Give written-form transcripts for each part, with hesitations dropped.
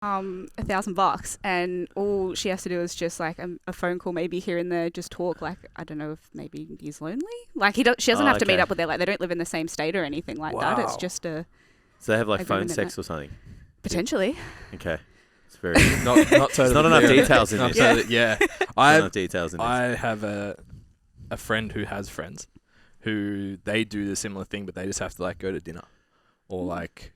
$1,000, and all she has to do is just like a phone call, maybe here and there, just talk. Like, I don't know if maybe he's lonely. Like she doesn't have to meet up with they don't live in the same state or anything like that. It's just So they have like phone sex or something? Potentially. Okay. It's very not totally. Not enough details in this. Enough details in this. I have a friend who has friends who they do the similar thing, but they just have to like go to dinner or like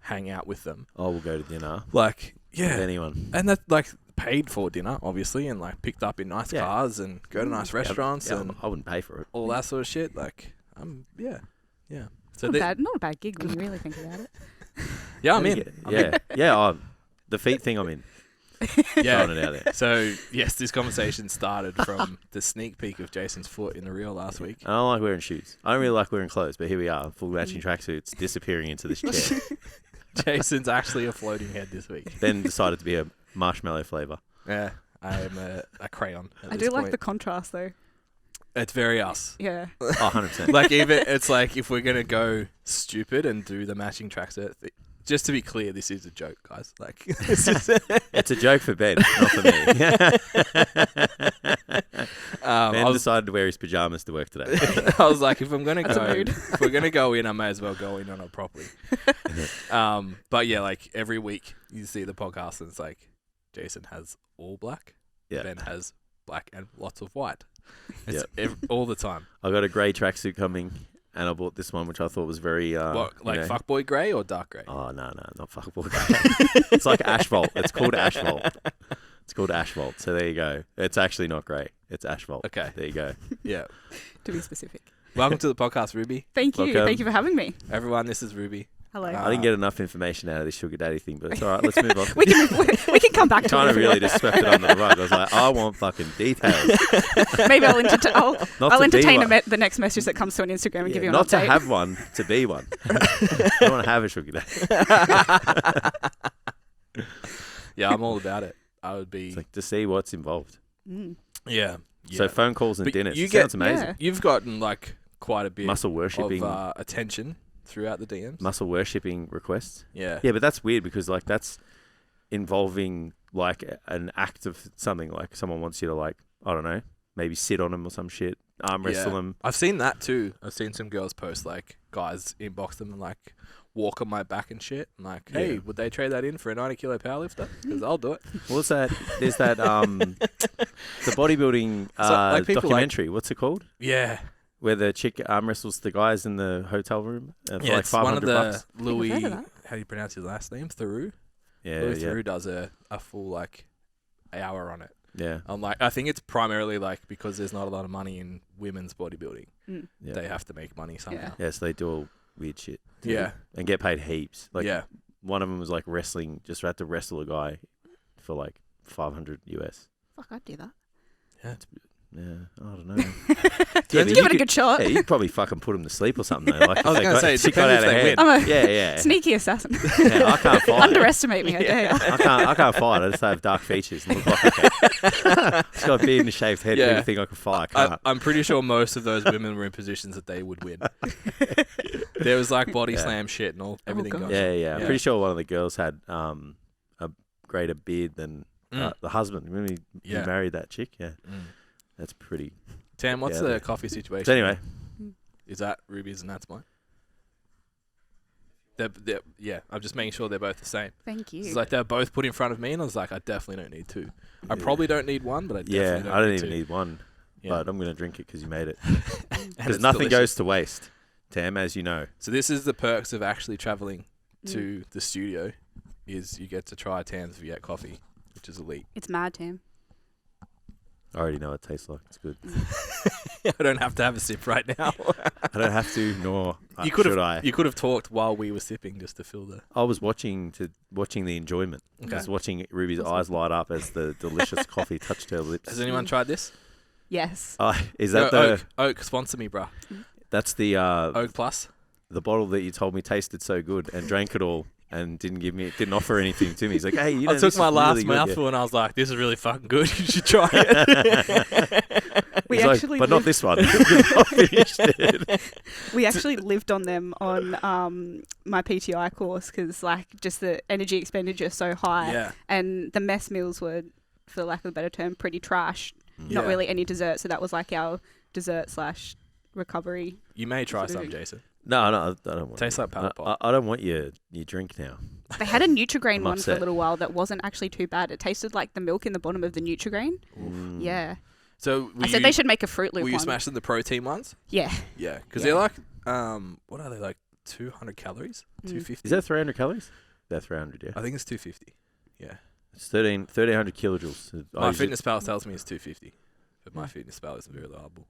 hang out with them. Oh, we'll go to dinner. Like, yeah. With anyone. And that's like paid for dinner, obviously, and like picked up in nice cars and go to nice restaurants and I wouldn't pay for it. All that sort of shit. Like, yeah. So not a bad gig when you really think about it. Yeah, I'm in. The feet thing, I'm in. Yeah. Throwing it out there. So, yes, this conversation started from the sneak peek of Jason's foot in the reel last week. I don't like wearing shoes. I don't really like wearing clothes, but here we are, full matching tracksuits, disappearing into this chair. Jason's actually a floating head this week. Ben decided to be a marshmallow flavour. Yeah, I am a crayon. I do like the contrast, though. It's very us. Yeah. Oh, 100%. Like, even it's like if we're going to go stupid and do the matching tracksuit, just to be clear, this is a joke, guys. Like, it's a joke for Ben, not for me. Ben decided to wear his pajamas to work today. I was like, if we're gonna go in, I may as well go in on it properly. But yeah, like every week you see the podcast and it's like, Jason has all black, Ben has black and lots of white. It's all the time. I got a grey tracksuit coming. And I bought this one, which I thought was very... fuckboy grey or dark grey? Oh, no, not fuckboy grey. It's like asphalt. It's called asphalt. So there you go. It's actually not grey. It's asphalt. Okay. There you go. Yeah. To be specific. Welcome to the podcast, Ruby. Thank you. Welcome. Thank you for having me. Everyone, this is Ruby. Hello. I didn't get enough information out of this sugar daddy thing, but it's all right. Let's move on. we can come back to it. Kind of really just swept it under the rug. I was like, I want fucking details. Maybe I'll entertain the next message that comes to an Instagram and give you an update. Not to have one, to be one. I don't want to have a sugar daddy. Yeah, I'm all about it. I would be... It's like to see what's involved. Yeah. So phone calls and but dinners. Sounds amazing. Yeah. You've gotten like quite a bit muscle worshipping of attention throughout the DMs. Muscle worshipping requests. Yeah. Yeah, but that's weird because like that's involving like an act of something, like someone wants you to like, I don't know, maybe sit on them or some shit, arm wrestle them. I've seen that too. I've seen some girls post like guys inbox them and like walk on my back and shit. I'm like, hey, would they trade that in for a 90 kilo powerlifter? Because I'll do it. What's that? There's that the bodybuilding documentary. What's it called? Yeah. Where the chick arm wrestles the guys in the hotel room for like it's one of the $500. Louis, how do you pronounce his last name? Theroux? Yeah, Louis Theroux does a full like hour on it. Yeah. I'm like, I think it's primarily like because there's not a lot of money in women's bodybuilding. Yeah. They have to make money somehow. Yeah, so they do all weird shit. Yeah. And get paid heaps. Like one of them was like wrestling, just had to wrestle a guy for like $500 US. Fuck, I'd do that. Yeah. Yeah, I don't know. Give it a good shot. Yeah, you'd probably fucking put him to sleep or something though. Like, I was going to say, it depends if they win. I'm a sneaky assassin. Yeah, I can't fight. Underestimate me, I dare. I can't fight. I just have dark features and look like okay. Just got a beard and a shaved head. Yeah. Think I can fight? I can't. I'm pretty sure most of those women were in positions that they would win. There was like body slam shit and everything going on. Yeah. I'm pretty sure one of the girls had a greater beard than the husband. Remember he married that chick? Yeah. That's pretty... Tam, what's the coffee situation? So anyway. Is that Ruby's and that's mine? They're, I'm just making sure they're both the same. Thank you. It's like they're both put in front of me and I was like, I definitely don't need two. I probably don't need one, but I definitely don't need two. I don't even need one. Yeah. But I'm going to drink it because you made it. Because delicious. nothing goes to waste, Tam, as you know. So this is the perks of actually travelling to the studio, is you get to try Tam's Viet coffee, which is elite. It's mad, Tam. I already know what it tastes like. It's good. I don't have to have a sip right now. I don't have to, nor you could have talked while we were sipping just to fill the... I was watching the enjoyment. Okay. Just watching Ruby's eyes light up as the delicious coffee touched her lips. Has anyone tried this? Yes. Is that Oak, sponsor me, bruh. That's the... Oak Plus? The bottle that you told me tasted so good and drank it all. And didn't offer anything to me. He's like, hey, you know, I took my last really mouthful and I was like, this is really fucking good. You should try it. We He's like, actually but not this one. We've not finished it. We actually lived on them on my PTI course because, like, just the energy expenditure is so high. Yeah. And the mess meals were, for lack of a better term, pretty trash. Not really any dessert. So that was like our dessert / recovery. You may try some, Jason. No, I don't want. Tastes like powder pop. I don't want your drink now. They had a Nutri-Grain one upset. for a little while that wasn't actually too bad. It tasted like the milk in the bottom of the Nutri-Grain. Yeah. So I said they should make a Fruit Loop one. Were you smashing the protein ones? Yeah. Yeah, because they're like, what are they, like 200 calories? 250? Is that 300 calories? That's 300, yeah. I think it's 250. Yeah. It's 1300 kilojoules. My Fitness Pal tells me it's 250, but my Fitness Pal isn't very reliable.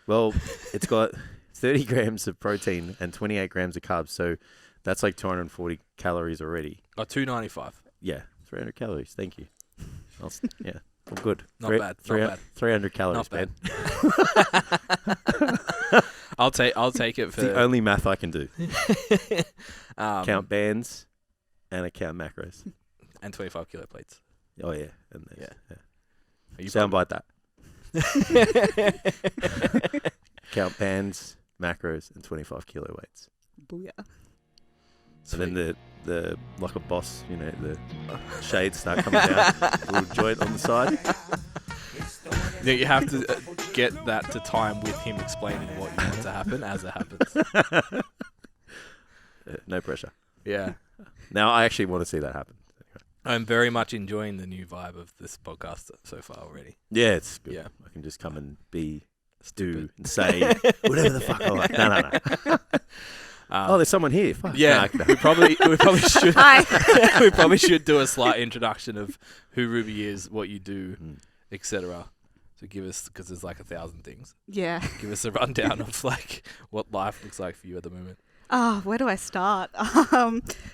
Well, it's got 30 grams of protein and 28 grams of carbs, so that's like 240 calories already. Oh, 295. Yeah, 300 calories. Thank you. Yeah, I'm good. Not bad. 300 calories, Not bad. man. I'll take it It's for the only math I can do. Count bands and I count macros. And 25 kilo plates. Oh, yeah. And Are you soundbite that. Count bands, macros, and 25 kilo weights. Booyah. Sweet. And then the like a boss, you know, the shades start coming down, a little joint on the side. Yeah, you have to get that to time with him explaining what you want to happen as it happens. No pressure. Yeah. Now I actually want to see that happen. I'm very much enjoying the new vibe of this podcast so far already. Yeah, it's good. Yeah. I can just come and be do and say whatever the fuck I like. No. Oh, there's someone here. Fuck. Yeah, No. we probably should. Hi. We probably should do a slight introduction of who Ruby is, what you do, etc. So give us, because there's like 1,000 things. Yeah. Give us a rundown of like what life looks like for you at the moment. Where do I start?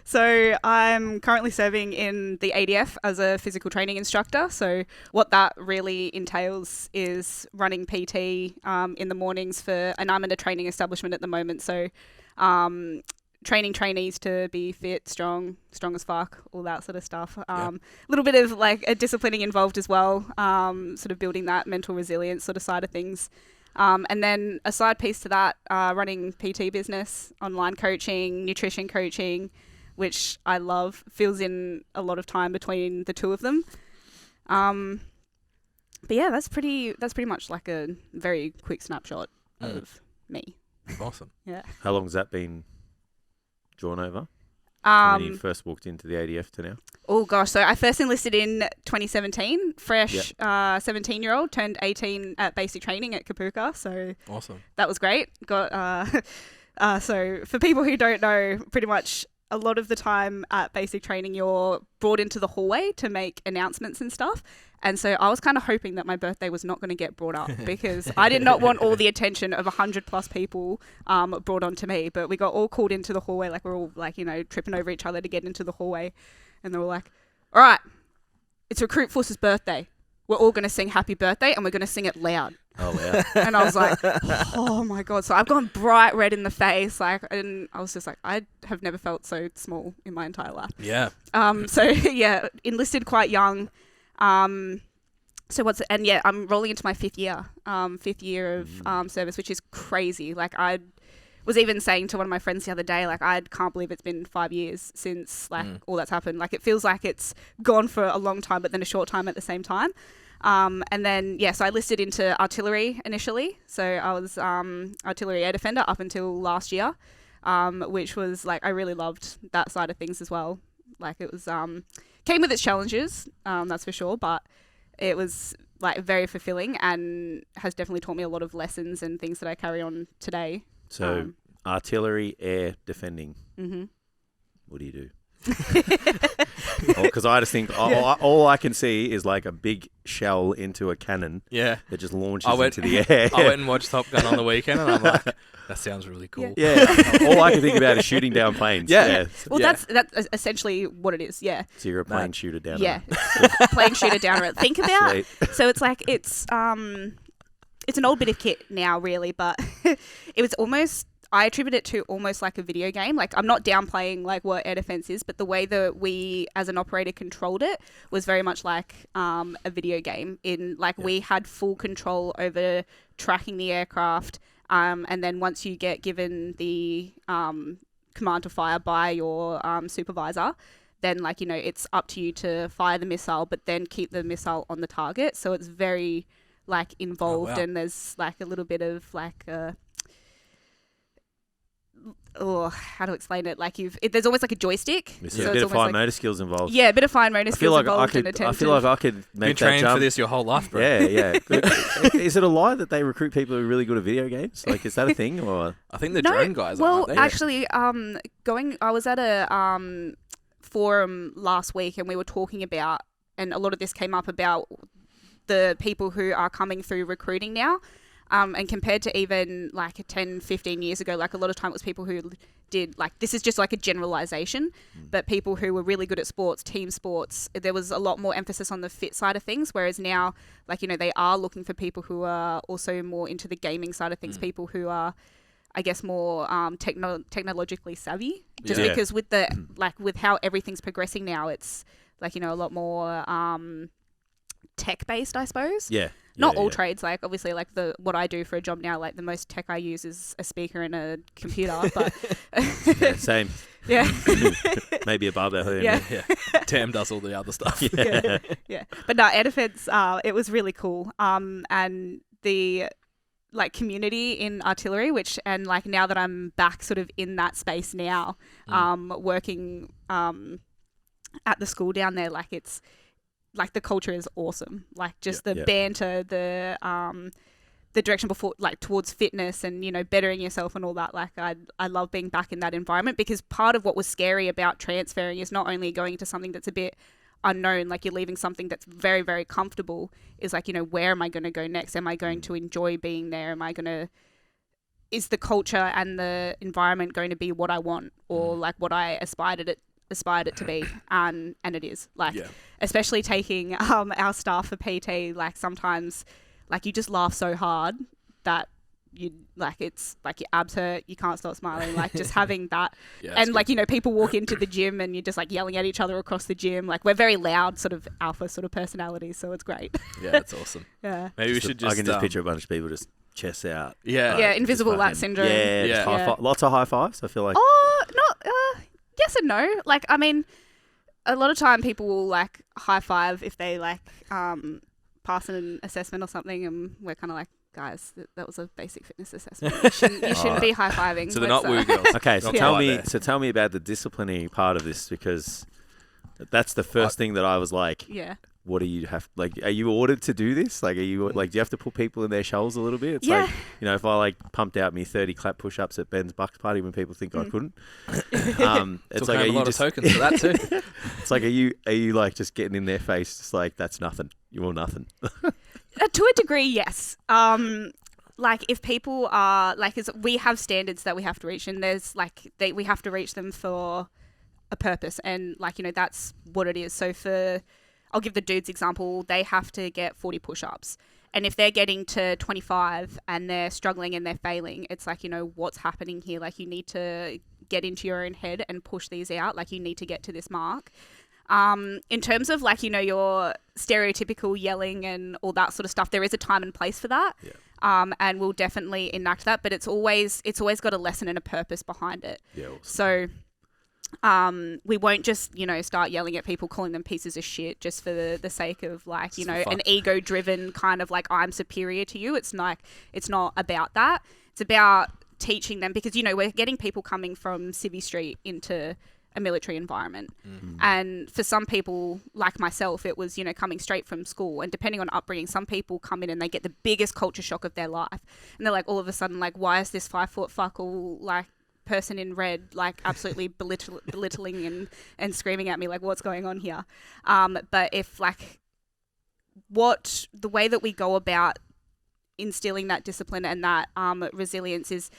So I'm currently serving in the ADF as a physical training instructor. So what that really entails is running PT in the mornings and I'm in a training establishment at the moment. So training trainees to be fit, strong as fuck, all that sort of stuff. A little bit of like a disciplining involved as well, sort of building that mental resilience sort of side of things. And then a side piece to that, running PT business, online coaching, nutrition coaching, which I love, fills in a lot of time between the two of them. But yeah, that's pretty much like a very quick snapshot of me. Awesome. Yeah. How long has that been drawn over? From when you first walked into the ADF to now? Oh gosh, so I first enlisted in 2017, fresh 17-year-old, turned 18 at basic training at Kapuka, so awesome. That was great. Got so for people who don't know, pretty much a lot of the time at basic training you're brought into the hallway to make announcements and stuff. And so I was kind of hoping that my birthday was not going to get brought up because I did not want all the attention of 100+ people brought onto me. But we got all called into the hallway, like we're all like, you know, tripping over each other to get into the hallway. And they were like, all right, it's Recruit Fuss's birthday. We're all going to sing happy birthday and we're going to sing it loud. Oh, wow. And I was like, oh my God. So I've gone bright red in the face. And I was just like, I have never felt so small in my entire life. Yeah. So yeah, enlisted quite young. I'm rolling into my fifth year of service, which is crazy. Like I was even saying to one of my friends the other day, like I can't believe it's been 5 years since like all that's happened. Like it feels like it's gone for a long time, but then a short time at the same time. And then so I listed into artillery initially. So I was artillery air defender up until last year, which was like I really loved that side of things as well. Like it was came with its challenges, that's for sure, but it was like very fulfilling and has definitely taught me a lot of lessons and things that I carry on today. So artillery air defending. Mm-hmm. What do you do? Because I just think all I can see is like a big shell into a cannon. Yeah, that just launches into the air. I went and watched Top Gun on the weekend, and I'm like, that sounds really cool. Yeah. All I can think about is shooting down planes. Yeah. Well, that's essentially what it is. Yeah. So you're a plane shooter downer. Yeah. Plane shooter downer. Think about. Sweet. So it's like it's an old bit of kit now, really, but it was almost. I attribute it to almost like a video game. Like, I'm not downplaying like what air defense is, but the way that we as an operator controlled it was very much like a video game. In like we had full control over tracking the aircraft, and then once you get given the command to fire by your supervisor, then like, you know, it's up to you to fire the missile, but then keep the missile on the target. So it's very like involved, and there's like a little bit of like how to explain it? Like there's almost like a joystick. So a bit of fine motor skills involved. Yeah, a bit of fine motor skills involved. I feel like I could make You've trained for this your whole life, bro. Yeah. Is it a lie that they recruit people who are really good at video games? Like, is that a thing? Or I think the drone guys well, are. Actually, I was at a forum last week, and we were talking about, and a lot of this came up about the people who are coming through recruiting now. And compared to even like 10, 15 years ago, like a lot of time it was people who did like, this is just like a generalization, but people who were really good at sports, team sports, there was a lot more emphasis on the fit side of things. Whereas now, like, you know, they are looking for people who are also more into the gaming side of things, people who are, I guess, more technologically savvy, just because with the, like with how everything's progressing now, it's like, you know, a lot more tech based, I suppose. Not all trades, like obviously like what I do for a job now, like the most tech I use is a speaker and a computer, but same. Yeah. Maybe a barbell. Yeah. Tam does all the other stuff. Yeah. But no, air defense, it was really cool. And the like community in artillery, and like now that I'm back sort of in that space now, working at the school down there, like it's like the culture is awesome. Like just the banter, the direction before, like towards fitness and, you know, bettering yourself and all that. Like I love being back in that environment, because part of what was scary about transferring is not only going into something that's a bit unknown, like you're leaving something that's very, very comfortable, is like, you know, where am I going to go next? Am I going to enjoy being there? Is the culture and the environment going to be what I want, or like what I aspired it to be, and it is like, especially taking our staff for PT, like sometimes like you just laugh so hard that you like, it's like your abs hurt, you can't stop smiling, like just having that. And like, you know, people walk into the gym and you're just like yelling at each other across the gym. Like we're very loud sort of alpha sort of personalities, so it's great. Yeah, that's awesome. Maybe we should just I can just picture a bunch of people just chests out. Invisible lat syndrome. Lots of high fives, I feel like. Yes and no. Like, I mean, a lot of time people will like high five if they like pass an assessment or something, and we're kind of like, guys, that was a basic fitness assessment. You shouldn't be high fiving. So they're not woo girls. Okay, so tell me about the disciplinary part of this, because that's the first thing that I was like, what do you have? Like, are you ordered to do this? Like, are you like, do you have to put people in their shoals a little bit? It's like, you know, if I like pumped out me 30 clap push-ups at Ben's Bucks party when people think I couldn't, it's like, a lot of tokens for that too. It's like, are you like just getting in their face, just like, that's nothing. You want nothing. To a degree, yes. Like if people are like, we have standards that we have to reach, and there's like we have to reach them for a purpose, and like, you know, that's what it is. So I'll give the dudes example. They have to get 40 push-ups. And if they're getting to 25 and they're struggling and they're failing, it's like, you know, what's happening here? Like, you need to get into your own head and push these out. Like, you need to get to this mark. In terms of like, you know, your stereotypical yelling and all that sort of stuff, there is a time and place for that. And we'll definitely enact that, but it's always got a lesson and a purpose behind it. Awesome. So we won't just, you know, start yelling at people, calling them pieces of shit just for the sake of like, you know, an ego driven kind of like, I'm superior to you. It's not about that. It's about teaching them, because, you know, we're getting people coming from Civvy Street into a military environment. And for some people like myself, it was, you know, coming straight from school, and depending on upbringing, some people come in and they get the biggest culture shock of their life, and they're like, all of a sudden, like, why is this 5 foot fuck all like person in red like absolutely belittling and screaming at me, like, what's going on here? But if like the way that we go about instilling that discipline and that resilience is,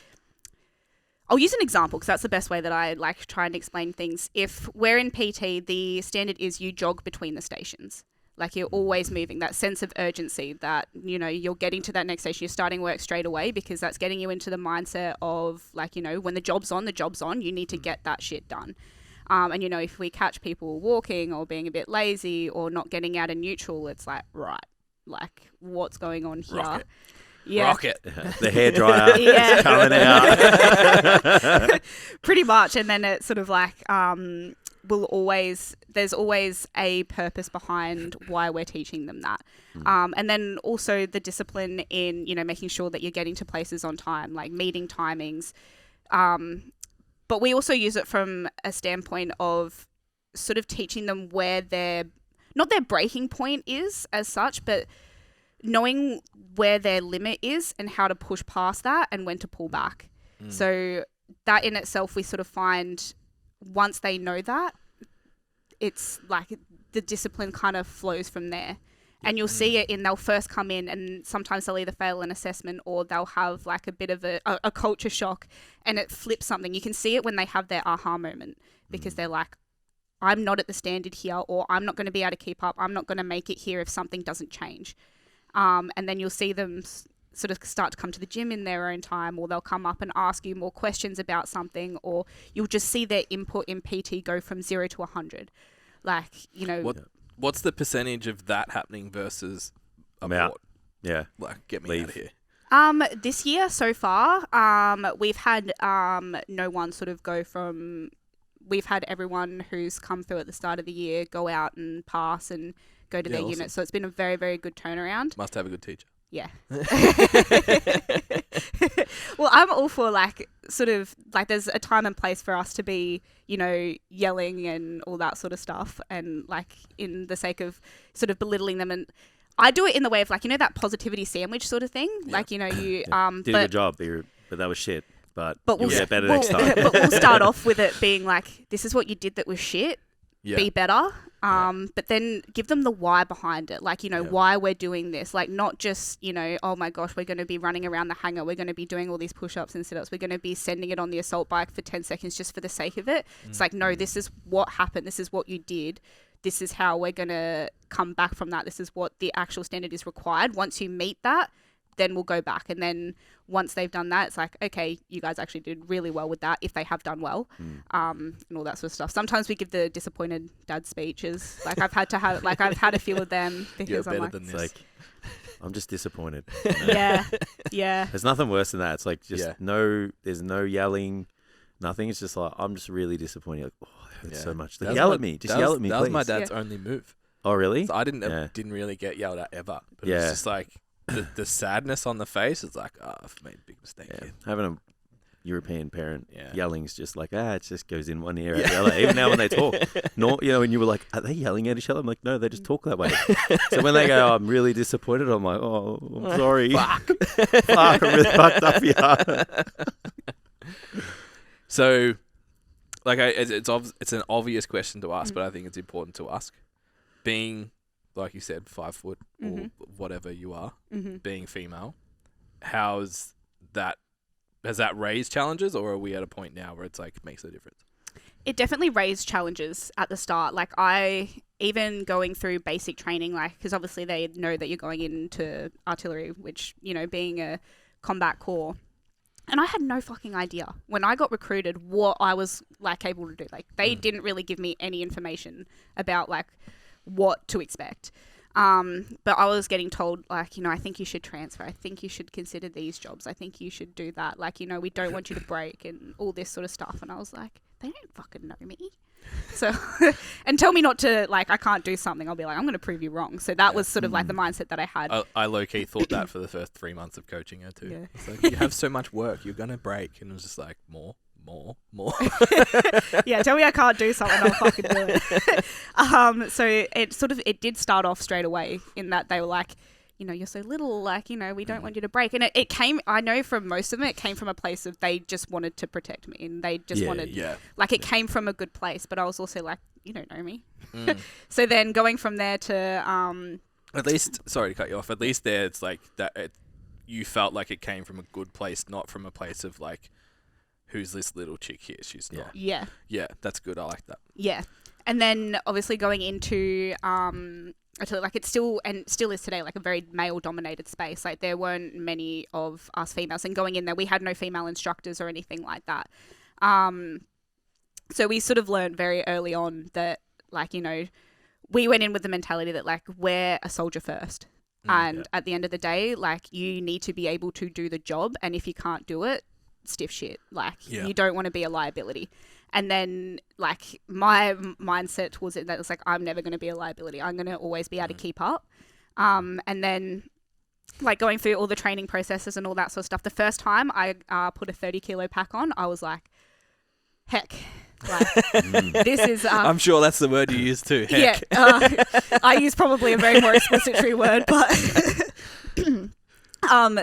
I'll use an example because that's the best way that I like try and explain things. If we're in PT, the standard is you jog between the stations. Like you're always moving, that sense of urgency that, you know, you're getting to that next station, you're starting work straight away, because that's getting you into the mindset of like, you know, when the job's on, you need to get that shit done. And, you know, if we catch people walking or being a bit lazy or not getting out of neutral, it's like, right, like what's going on here? Rocket. Yeah. Rocket. The hairdryer is coming out. Pretty much. And then it's sort of like, there's always a purpose behind why we're teaching them that. And then also the discipline in, you know, making sure that you're getting to places on time, like meeting timings. But we also use it from a standpoint of sort of teaching them where not their breaking point is as such, but knowing where their limit is and how to push past that and when to pull back. So that in itself, we sort of find once they know that, it's like the discipline kind of flows from there. And you'll see it they'll first come in and sometimes they'll either fail an assessment or they'll have like a bit of a culture shock and it flips something. You can see it when they have their aha moment because they're like, I'm not at the standard here, or I'm not going to be able to keep up. I'm not going to make it here if something doesn't change. And then you'll see them sort of start to come to the gym in their own time, or they'll come up and ask you more questions about something, or you'll just see their input in PT go from 0 to 100. Like, you know... What's the percentage of that happening versus abort? Yeah. Like, get me out of here. This year so far, we've had no one sort of go from... We've had everyone who's come through at the start of the year go out and pass and go to their awesome. unit. So it's been a very, very good turnaround. Must have a good teacher. Yeah. Well, I'm all for like sort of like there's a time and place for us to be, you know, yelling and all that sort of stuff, and like in the sake of sort of belittling them. And I do it in the way of like, you know, that positivity sandwich sort of thing. Yeah. Like, you know, you did a good job, but that was shit. But we'll get better next time. But we'll start off with it being like, this is what you did that was shit. Yeah. Be better. But then give them the why behind it. Like, you know, why we're doing this. Like, not just, you know, oh my gosh, we're going to be running around the hangar. We're going to be doing all these push-ups and sit-ups. We're going to be sending it on the assault bike for 10 seconds just for the sake of it. It's like, no, this is what happened. This is what you did. This is how we're going to come back from that. This is what the actual standard is required. Once you meet that, then we'll go back. And then once they've done that, it's like, okay, you guys actually did really well with that if they have done well, and all that sort of stuff. Sometimes we give the disappointed dad speeches. Like I've had a few of them because I'm like, than this. It's like, I'm just disappointed. Yeah. There's nothing worse than that. It's like just there's no yelling, nothing. It's just like, I'm just really disappointed. Like, oh, it hurts so much. Yell at me. Just yell at me, That please. was my dad's only move. Oh, really? So I didn't really get yelled at ever. But it was just like, the sadness on the face is like, oh, I've made a big mistake here. Having a European parent yelling's just like, it just goes in one ear out the other. Even now when they talk, you know, when you were like, are they yelling at each other? I'm like, no, they just talk that way. So when they go, I'm really disappointed, I'm like, oh, I'm sorry. Fuck, I really fucked up here. So, like, it's an obvious question to ask, but I think it's important to ask. Being, like you said, 5 foot or whatever you are, being female, has that raised challenges, or are we at a point now where it's like makes a difference? It definitely raised challenges at the start. Like even going through basic training, like, because obviously they know that you're going into artillery, which, you know, being a combat corps. And I had no fucking idea when I got recruited what I was like able to do. Like they didn't really give me any information about like what to expect. But I was getting told, like, you know, I think you should transfer. I think you should consider these jobs. I think you should do that. Like, you know, we don't want you to break and all this sort of stuff. And I was like, they don't fucking know me. So, and tell me not to, like, I can't do something. I'll be like, I'm going to prove you wrong. So that was sort of like the mindset that I had. I low-key thought that for the first 3 months of coaching her too. Yeah. It's like, you have so much work. You're going to break. And it was just like, more. Yeah, tell me I can't do something, I'll fucking do it. So it did start off straight away in that they were like, you know, you're so little, like, you know, we don't want you to break. And it came, I know from most of them, it came from a place of they just wanted to protect me and they just wanted, like, it came from a good place, but I was also like, you don't know me. So then going from there to... at least, sorry to cut you off, at least there it's like that you felt like it came from a good place, not from a place of like, who's this little chick here? She's not. Yeah, that's good. I like that. Yeah. And then obviously going into I tell you, like, it's still is today, like, a very male-dominated space. Like, there weren't many of us females, and going in there, we had no female instructors or anything like that. So we sort of learned very early on that, like, you know, we went in with the mentality that, like, we're a soldier first. And at the end of the day, like, you need to be able to do the job. And if you can't do it, stiff shit. Like, you don't want to be a liability. And then, like, my mindset towards it, that was like, I'm never going to be a liability. I'm going to always be able to keep up. And then, like, going through all the training processes and all that sort of stuff, the first time I put a 30-kilo pack on, I was like, heck. Like, this is I'm sure that's the word you use too. Heck. Yeah, I use probably a very more explicitory word, but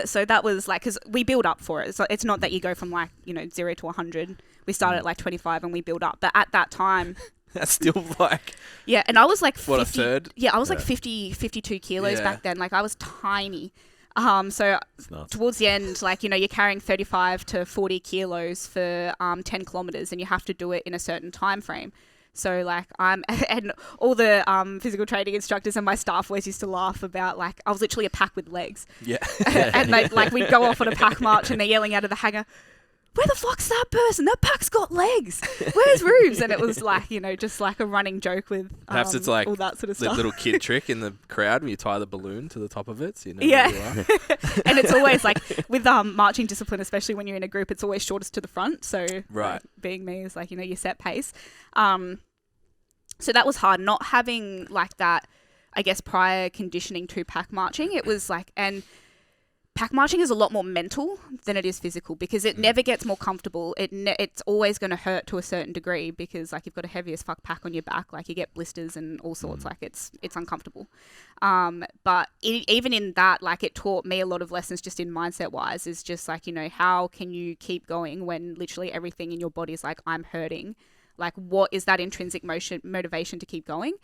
so that was like, because we build up for it. So it's not that you go from, like, you know, 0 to 100. We started at like 25 and we build up, but at that time, that's still like, yeah. And I was like 50, what, a third? Yeah, I was like 52 kilos back then. Like, I was tiny. So towards the end, like, you know, you're carrying 35 to 40 kilos for 10 kilometers, and you have to do it in a certain time frame. So, like, and all the physical training instructors and my staff always used to laugh about, like, I was literally a pack with legs. Yeah. And like, we'd go off on a pack march and they're yelling out of the hangar, where the fuck's that person? That pack's got legs. Where's Rubes? And it was like, you know, just like a running joke with perhaps it's like all that sort of the stuff. little kid trick in the crowd where you tie the balloon to the top of it, so you know yeah. where you are. And it's always like with marching discipline, especially when you're in a group, it's always shortest to the front. So like, being me is like, you know, you set pace. So that was hard, not having like that, I guess, prior conditioning to pack marching. It was like, and pack marching is a lot more mental than it is physical, because it never gets more comfortable. It's always going to hurt to a certain degree, because like you've got a heavy as fuck pack on your back, like you get blisters and all sorts. Like it's uncomfortable. But even in that, like, it taught me a lot of lessons just in mindset wise. Is just like, you know, how can you keep going when literally everything in your body is like, I'm hurting. Like, what is that intrinsic motivation to keep going?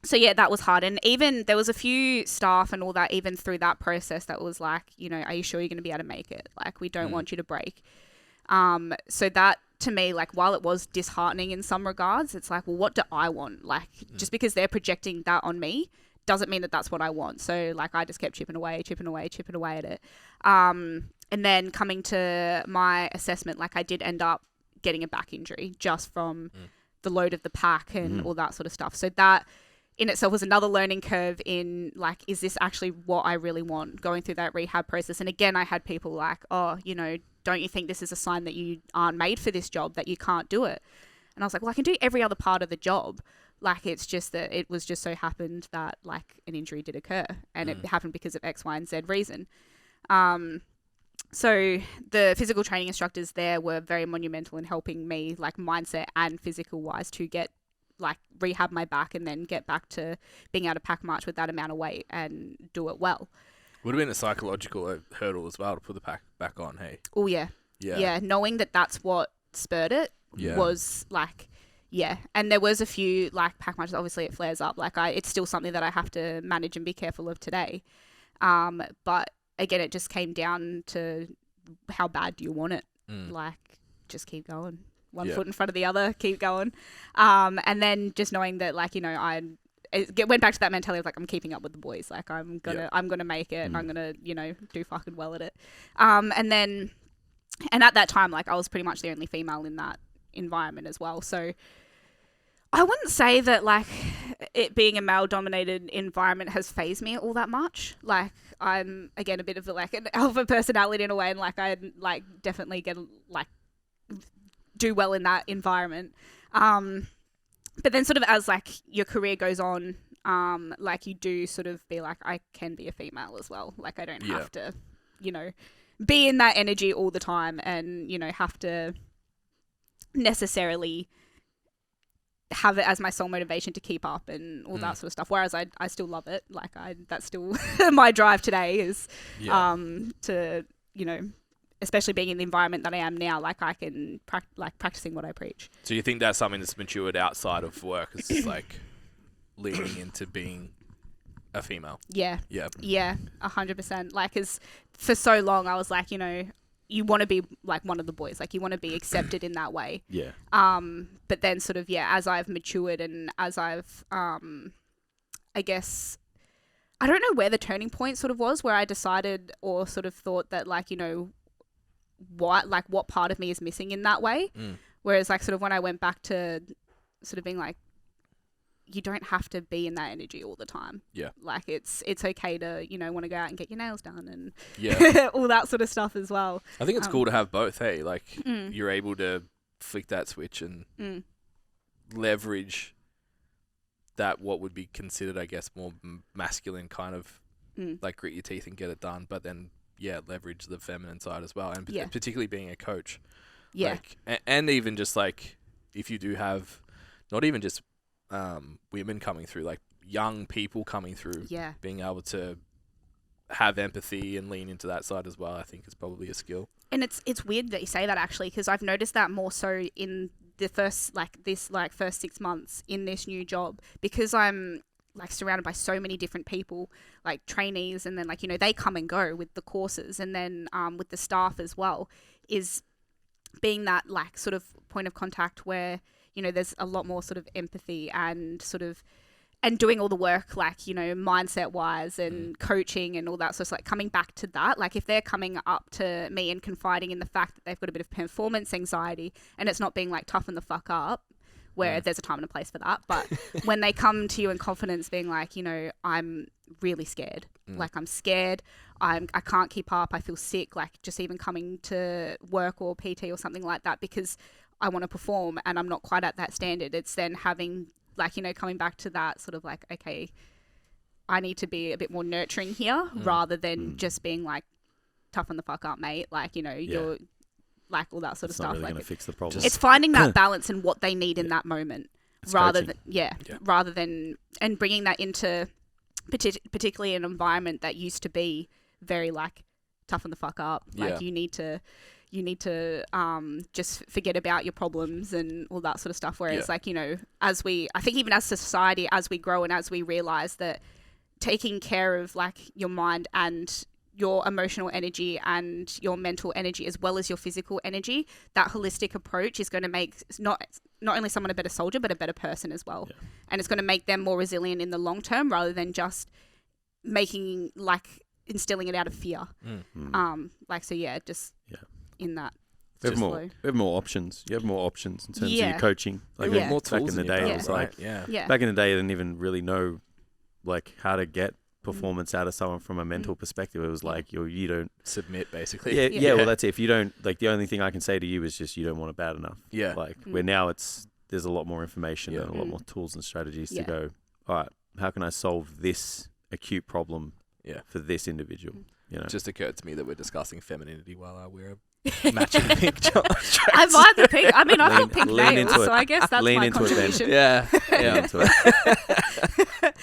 So yeah, that was hard. And even there was a few staff and all that, even through that process, that was like, you know, are you sure you're going to be able to make it? Like, we don't want you to break. So that, to me, like, while it was disheartening in some regards, it's like, well, what do I want? Like, just because they're projecting that on me doesn't mean that that's what I want. So like, I just kept chipping away at it. And then coming to my assessment, like, I did end up getting a back injury just from the load of the pack and all that sort of stuff. So that in itself was another learning curve in like, is this actually what I really want, going through that rehab process? And again, I had people like, oh, you know, don't you think this is a sign that you aren't made for this job, that you can't do it? And I was like, well, I can do every other part of the job. Like, it's just that it was just so happened that like an injury did occur, and it happened because of X, Y, and Z reason. So the physical training instructors there were very monumental in helping me, like, mindset and physical wise, to get, like, rehab my back and then get back to being able to pack march with that amount of weight and do it well. Would have been a psychological hurdle as well to put the pack back on, hey? Oh, yeah. Yeah, knowing that that's what spurred it was, like, yeah. And there was a few, like, pack marches, obviously it flares up. Like, it's still something that I have to manage and be careful of today. But, again, it just came down to how bad do you want it? Like, just keep going. One foot in front of the other, keep going. And then just knowing that, like, you know, went back to that mentality of like, I'm keeping up with the boys. Like, I'm gonna make it, and I'm gonna, you know, do fucking well at it. And at that time, like, I was pretty much the only female in that environment as well. So I wouldn't say that, like, it being a male-dominated environment has fazed me all that much. Like, I'm, again, a bit of an alpha personality in a way, and like, I like definitely get like do well in that environment. But then sort of as like your career goes on, like, you do sort of be like, I can be a female as well. Like, I don't have to, you know, be in that energy all the time, and, you know, have to necessarily have it as my sole motivation to keep up and all that sort of stuff. Whereas I still love it. Like, that's still my drive today is to, you know, especially being in the environment that I am now, like, I can practicing what I preach. So you think that's something that's matured outside of work? It's just like leaning into being a female. Yeah. 100%. Like, 'cause for so long I was like, you know, you want to be like one of the boys, like, you want to be accepted in that way. Yeah. But then sort of, as I've matured and as I've, I guess, I don't know where the turning point sort of was, where I decided or sort of thought that like, you know, what part of me is missing in that way. Whereas like sort of when I went back to sort of being like, you don't have to be in that energy all the time. Yeah. Like it's okay to, you know, want to go out and get your nails done and all that sort of stuff as well. I think it's cool to have both, hey? Like you're able to flick that switch and leverage that what would be considered, I guess, more masculine kind of like grit your teeth and get it done, but then leverage the feminine side as well, and particularly being a coach. Like, and even just like if you do have not even just women coming through, like young people coming through, being able to have empathy and lean into that side as well, I think is probably a skill. And it's weird that you say that, actually, because I've noticed that more so in the first 6 months in this new job, because I'm like surrounded by so many different people, like trainees, and then like, you know, they come and go with the courses, and then with the staff as well, is being that like sort of point of contact where, you know, there's a lot more sort of empathy and sort of, and doing all the work, like, you know, mindset wise and coaching and all that. So it's like coming back to that, like if they're coming up to me and confiding in the fact that they've got a bit of performance anxiety, and it's not being like toughen the fuck up, where there's a time and a place for that. But when they come to you in confidence being like, you know, I'm really scared. Like I'm scared. I can't keep up. I feel sick. Like just even coming to work or PT or something like that, because I want to perform and I'm not quite at that standard. It's then having like, you know, coming back to that sort of like, okay, I need to be a bit more nurturing here rather than just being like, toughen the fuck up, mate. Like, you know, you're like all that sort of stuff. Not really like going to fix the problem. It's finding that balance and what they need in that moment, rather than and bringing that into particularly an environment that used to be very like toughen the fuck up. Like you need to just forget about your problems and all that sort of stuff. Whereas like, you know, I think even as a society, as we grow and as we realize that taking care of like your mind and your emotional energy and your mental energy as well as your physical energy, that holistic approach is going to make not only someone a better soldier, but a better person as well. Yeah. And it's going to make them more resilient in the long term rather than just instilling it out of fear. In that. We have more options. You have more options in terms of your coaching. Like more tools back in the day, it was like back in the day, I didn't even really know like how to get performance out of someone from a mental perspective. It was like you don't submit, basically. Well, that's it. If you don't, like, the only thing I can say to you is just you don't want it bad enough. Like where now there's a lot more information and a lot more tools and strategies to go, all right, how can I solve this acute problem for this individual? You know, it just occurred to me that we're discussing femininity while I wear a matching pink tracks. I buy the pink. I mean, I've got pink nails, so I guess that's my contribution. Yeah.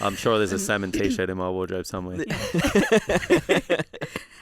I'm sure there's a salmon t-shirt in my wardrobe somewhere.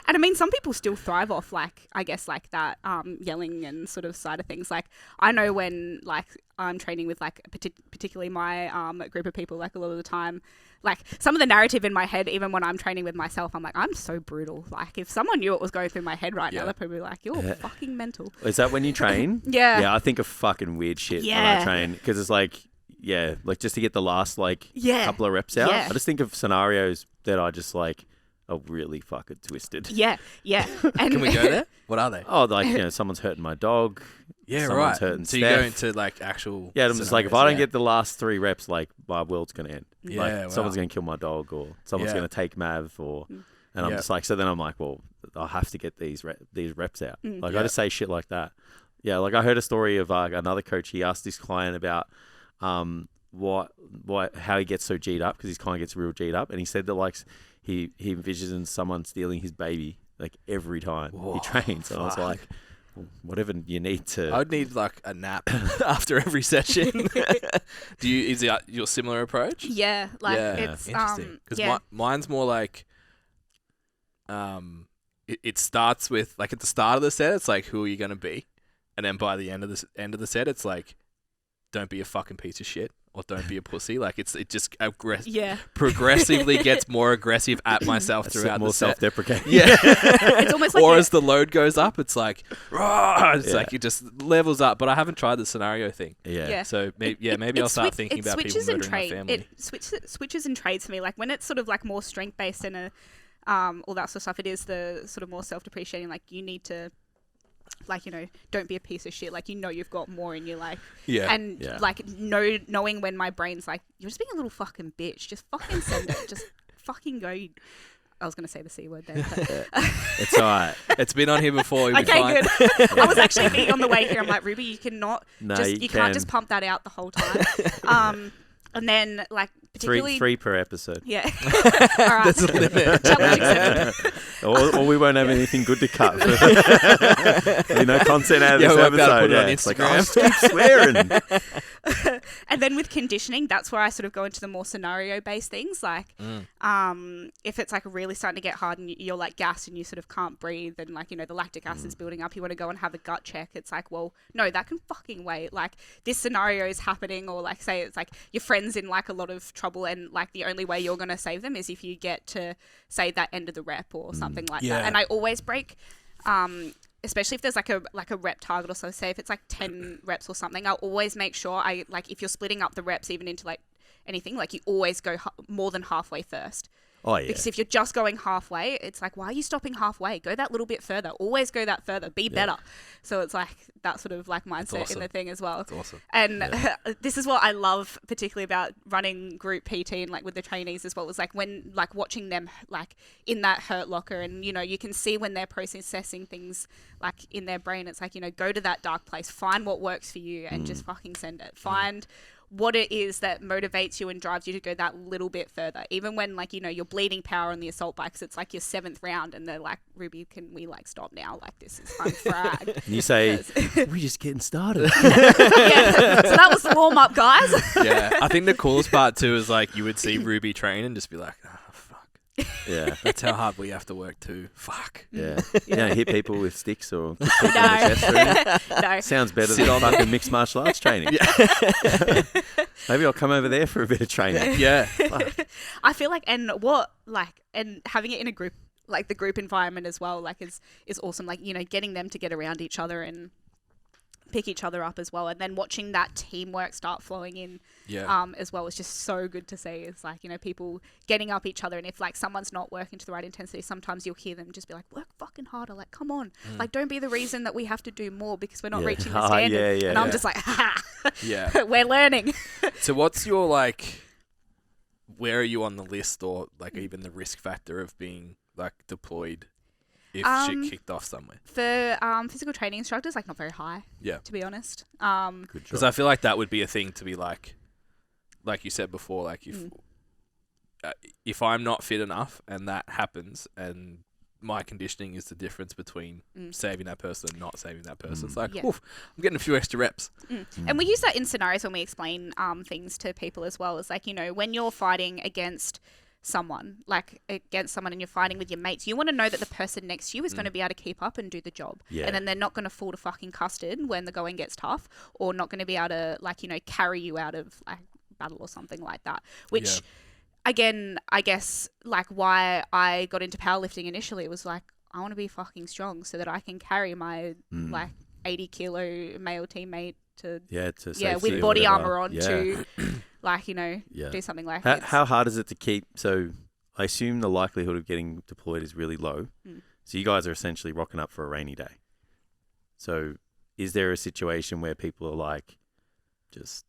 And I mean, some people still thrive off like, I guess like that yelling and sort of side of things. Like I know when like I'm training with like particularly my group of people, like a lot of the time, like some of the narrative in my head, even when I'm training with myself, I'm like, I'm so brutal. Like if someone knew what was going through my head right now, they'd probably be like, you're fucking mental. Is that when you train? Yeah, I think of fucking weird shit when I train, because it's like, like just to get the last couple of reps out. I just think of scenarios that are just like, are really fucking twisted. Yeah. And can we go there? What are they? Oh, like, you know, someone's hurting my dog. Yeah, someone's hurting so you go into like actual. Yeah, I'm just like, if I don't get the last 3 reps, like my world's gonna end. Yeah, like someone's gonna kill my dog, or someone's gonna take Mav, and I'm just like, so then I'm like, well, I'll have to get these reps out. Like I just say shit like that. Yeah, like I heard a story of another coach. He asked his client about how he gets so G'd up, because his client gets real G'd up, and he said that like he envisions someone stealing his baby like every time he trains. And I was like, well, whatever you need to. I'd need like a nap after every session. Is it your similar approach? Yeah, like it's interesting, because mine's more like it starts with like at the start of the set, it's like, who are you going to be? And then by the end of the set, it's like, don't be a fucking piece of shit. or don't be a pussy. Like it just Yeah. progressively gets more aggressive at myself throughout more the set. Self-deprecating. Yeah. It's almost like or as the load goes up, it's like, it's Yeah. like it just levels up. But I haven't tried the scenario thing. Yeah. So maybe I'll start thinking about people murdering my family. It switches in trades for me. Like when it's sort of like more strength based and all that sort of stuff, it is the sort of more self-depreciating. Like you need to, like, you know, don't be a piece of shit. Like, you know, you've got more in you. Like, and like knowing when my brain's like, you're just being a little fucking bitch. Just fucking send it. Just fucking go. I was going to say the C word there. But It's all right. It's been on here before. Okay, good. I was actually thinking on the way here, I'm like, Ruby, you cannot, you can't just pump that out the whole time. And then, like, particularly... Three per episode. Yeah. All right. There's a limit. Challenge accepted. or we won't have anything good to cut. You know, content out of this episode. Put it on It's like, Instagram. keep swearing. And then with conditioning, that's where I sort of go into the more scenario-based things. Like, if it's, like, really starting to get hard and you're, like, gassed and you sort of can't breathe and, like, you know, the lactic acid's building up, you want to go and have a gut check. It's like, well, no, that can fucking wait. Like, this scenario is happening, or, like, say it's, like, your friend's in, like, a lot of trouble and, like, the only way you're going to save them is if you get to, say, that end of the rep or something like that. And I always break... especially if there's like a rep target or so, say if it's like 10 reps or something, I'll always make sure if you're splitting up the reps even into like anything, like you always go more than halfway first. Oh, yeah. Because if you're just going halfway, it's like, why are you stopping halfway? Go that little bit further. Always go that further. Be better. So it's like that sort of like mindset in the thing as well. That's awesome. And this is what I love particularly about running group PT and like with the trainees as well, was like when like watching them like in that hurt locker, and you know, you can see when they're processing things like in their brain. It's like, you know, go to that dark place, find what works for you and just fucking send it. Find what it is that motivates you and drives you to go that little bit further. Even when, like, you know, you're bleeding power on the assault bikes, it's like your 7th round and they're like, Ruby, can we like stop now? Like, this is I'm fragged. And you say, we're just getting started. So that was the warm up, guys. Yeah. I think the coolest part too is like you would see Ruby train and just be like, oh, fuck. Yeah. That's how hard we have to work too. Fuck. Yeah. You don't hit people with sticks or kick people in the chest or anything? No. Sounds better than fucking mixed martial arts training. Maybe I'll come over there for a bit of training. Yeah. I feel like, and having it in a group, like the group environment as well, like is awesome. Like, you know, getting them to get around each other and pick each other up as well, and then watching that teamwork start flowing in as well is just so good to see. It's like, you know, people getting up each other, and if like someone's not working to the right intensity, sometimes you'll hear them just be like, work fucking harder, like come on, like don't be the reason that we have to do more because we're not reaching the standard. And I'm just like, we're learning. So what's your like, where are you on the list, or like even the risk factor of being like deployed if shit kicked off somewhere? For physical training instructors, like not very high. Yeah. To be honest. Because I feel like that would be a thing to be like you said before, like if I'm not fit enough and that happens, and my conditioning is the difference between saving that person and not saving that person. It's like, oof, I'm getting a few extra reps. And we use that in scenarios when we explain things to people as well. It's like, you know, when you're fighting against someone and you're fighting with your mates, you want to know that the person next to you is going to be able to keep up and do the job. And then they're not going to fall to fucking custard when the going gets tough, or not going to be able to, like, you know, carry you out of like battle or something like that, which again, I guess like why I got into powerlifting initially was like, I want to be fucking strong so that I can carry my like 80 kilo male teammate to with body armor on to like, you know, do something like that. How hard is it to keep? So I assume the likelihood of getting deployed is really low. So you guys are essentially rocking up for a rainy day. So is there a situation where people are like, just,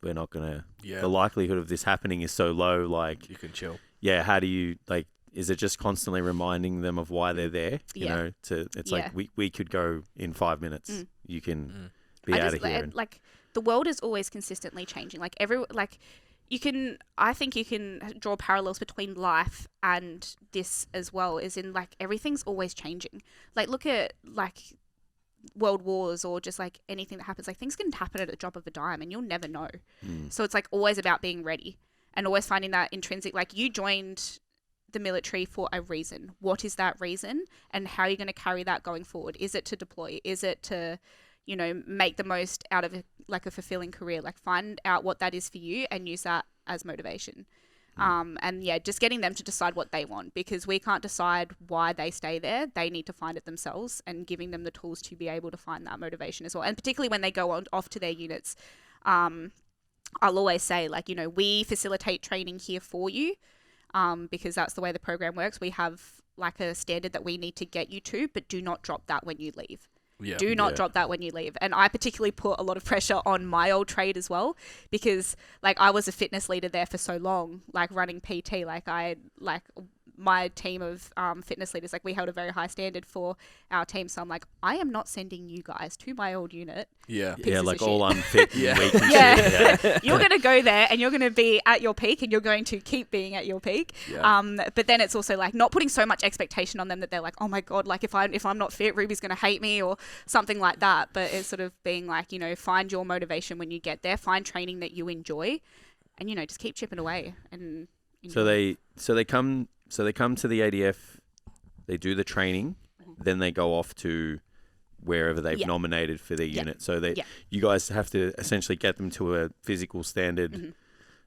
we're not going to, the likelihood of this happening is so low, like, you can chill. Yeah. How do you, like, is it just constantly reminding them of why they're there? You know, it's like, we could go in 5 minutes. You can be out of here. Like, the world is always consistently changing. Like I think you can draw parallels between life and this as well, is in like everything's always changing. Like look at like world wars or just like anything that happens. Like things can happen at a drop of a dime and you'll never know. So it's like always about being ready and always finding that intrinsic, like you joined the military for a reason. What is that reason and how are you going to carry that going forward? Is it to deploy? Is it to, you know, make the most out of like a fulfilling career. Like find out what that is for you and use that as motivation. And yeah, just getting them to decide what they want, because we can't decide why they stay there. They need to find it themselves, and giving them the tools to be able to find that motivation as well. And particularly when they go off to their units, I'll always say, like, you know, we facilitate training here for you, because that's the way the program works. We have like a standard that we need to get you to, but do not drop that when you leave. Yeah. Do not drop that when you leave. And I particularly put a lot of pressure on my old trade as well, because like I was a fitness leader there for so long, like running PT, my team of fitness leaders, like we held a very high standard for our team. So I'm like, I am not sending you guys to my old unit. Yeah. Yeah, like all unfit and weak and yeah. shit. Yeah. You're going to go there and you're going to be at your peak, and you're going to keep being at your peak. Yeah. But then it's also like not putting so much expectation on them that they're like, oh my God, like if I'm not fit, Ruby's going to hate me or something like that. But it's sort of being like, you know, find your motivation when you get there, find training that you enjoy, and, you know, just keep chipping away. And So they come to the ADF, they do the training, then they go off to wherever they've nominated for their unit. So you guys have to essentially get them to a physical standard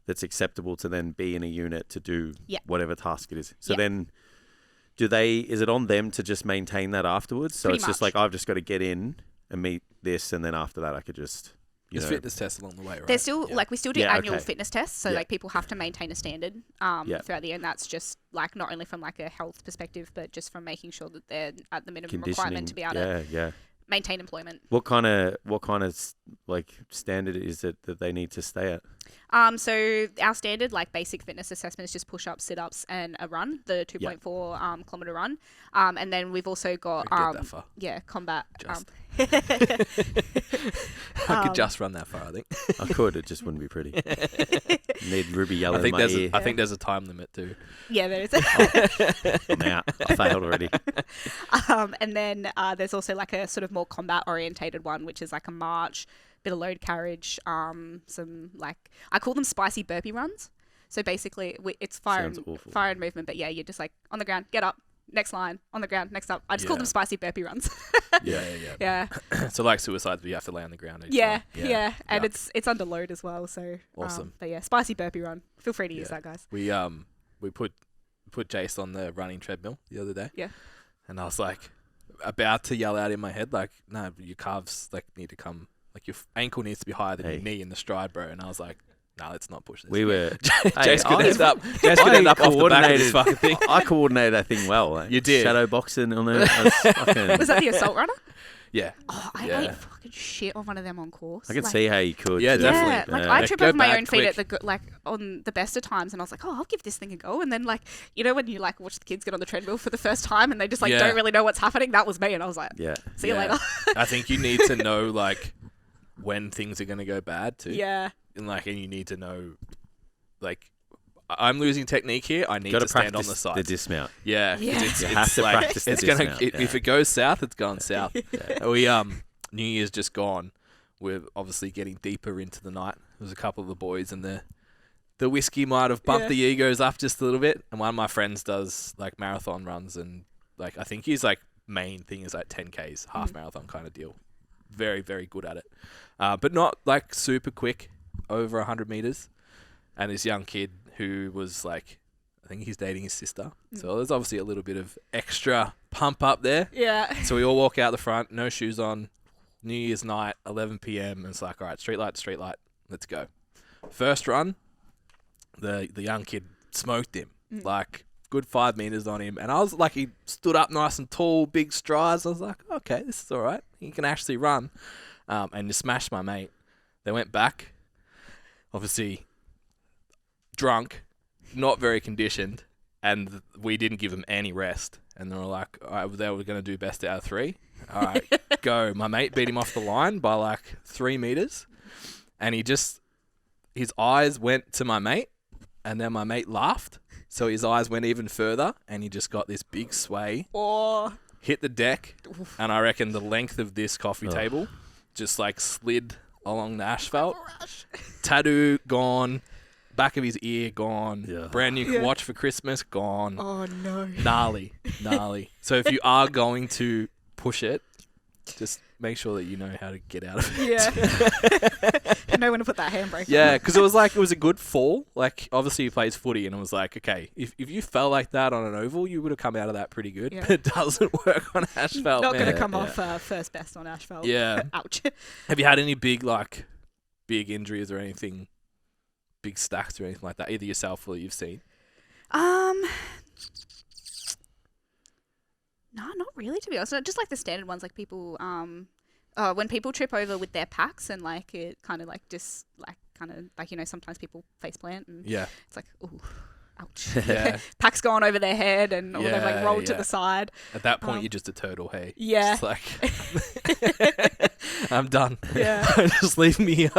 that's acceptable to then be in a unit to do whatever task it is. So then is it on them to just maintain that afterwards? So Pretty it's just much. like, I've just got to get in and meet this, and then after that I could just... There's fitness tests along the way, right? There's still like we still do annual fitness tests, so Yeah. like people have to maintain a standard throughout the year, and that's just like not only from like a health perspective, but just from making sure that they're at the minimum requirement to be able to maintain employment. What kind of like standard is it that they need to stay at? So our standard like basic fitness assessment is just push-ups, sit-ups, and a run, the 2.4 kilometer run. And then we've also got combat. I could just run that far, I think. I could, it just wouldn't be pretty. Need Ruby yelling in my ear. I think there's a time limit too. Yeah, there is. I'm out. I failed already. And then there's also like a sort of more combat orientated one, which is like a march, bit of load carriage, some like, I call them spicy burpee runs. So basically it's fire and movement, but yeah, you're just like on the ground, get up, next line, on the ground, next up. I just call them spicy burpee runs. Yeah. So like suicides, but you have to lay on the ground. Yeah. And it's under load as well. So awesome. But yeah, spicy burpee run. Feel free to use that, guys. We put Jace on the running treadmill the other day. Yeah. And I was like about to yell out in my head, like, no, your calves like need to come, like your ankle needs to be higher than your knee in the stride, bro. And I was like, no, let's not push this. We were... Jace could end up off the back of this fucking thing. I coordinated that thing well. Like, you did. Shadow boxing on it. Was that the assault runner? Yeah. Oh, I ate fucking shit on one of them on course. I can see how you could. Yeah, definitely. Like I trip over my own feet at on the best of times, and I was like, oh, I'll give this thing a go. And then like, you know, when you like watch the kids get on the treadmill for the first time and they just like don't really know what's happening, that was me, and I was like, see you later. I think you need to know like when things are going to go bad too. Yeah. And you need to know, like, I'm losing technique here. I need to stand on the side. The dismount. Yeah. You have to practice the dismount. If it goes south, it's going south. We New Year's just gone. We're obviously getting deeper into the night. There's a couple of the boys, and the whiskey might have bumped the egos up just a little bit. And one of my friends does like marathon runs, and like I think his like main thing is like 10Ks, half marathon kind of deal. Very, very good at it, but not like super quick, over 100 meters. And this young kid who was like, I think he's dating his sister. So there's obviously a little bit of extra pump up there. Yeah. So we all walk out the front, no shoes on, New Year's night, 11 p.m. And it's like, all right, street light, let's go. First run, the young kid smoked him, like good 5 meters on him. And I was like, he stood up nice and tall, big strides. I was like, okay, this is all right. He can actually run. And just smashed my mate. They went back, obviously drunk, not very conditioned, and we didn't give them any rest. And they were like, all right, they were going to do best out of 3. All right, go. My mate beat him off the line by like 3 meters, and his eyes went to my mate, and then my mate laughed, so his eyes went even further, and he just got this big sway, hit the deck, and I reckon the length of this coffee table just like slid along the asphalt. Tattoo gone. Back of his ear gone. Brand new watch for Christmas gone. Oh no. Gnarly. So if you are going to push it, just make sure that you know how to get out of it. Yeah. I know when to put that handbrake. Yeah, because it was a good fall. Like, obviously he plays footy, and it was like, okay, if you fell like that on an oval, you would have come out of that pretty good. Yeah. But it doesn't work on asphalt. Not going to man. come off first best on asphalt. Yeah. Ouch. Have you had any big injuries or anything, big stacks or anything like that, either yourself or you've seen? No, not really, to be honest. Just like the standard ones, like people, when people trip over with their packs and like it kind of like just like kind of like, you know, sometimes people face plant and it's like, ooh, ouch. Yeah. Packs going over their head and or they've like rolled to the side. At that point, you're just a turtle, hey? Yeah. Just like, I'm done. Yeah. Just leave me here.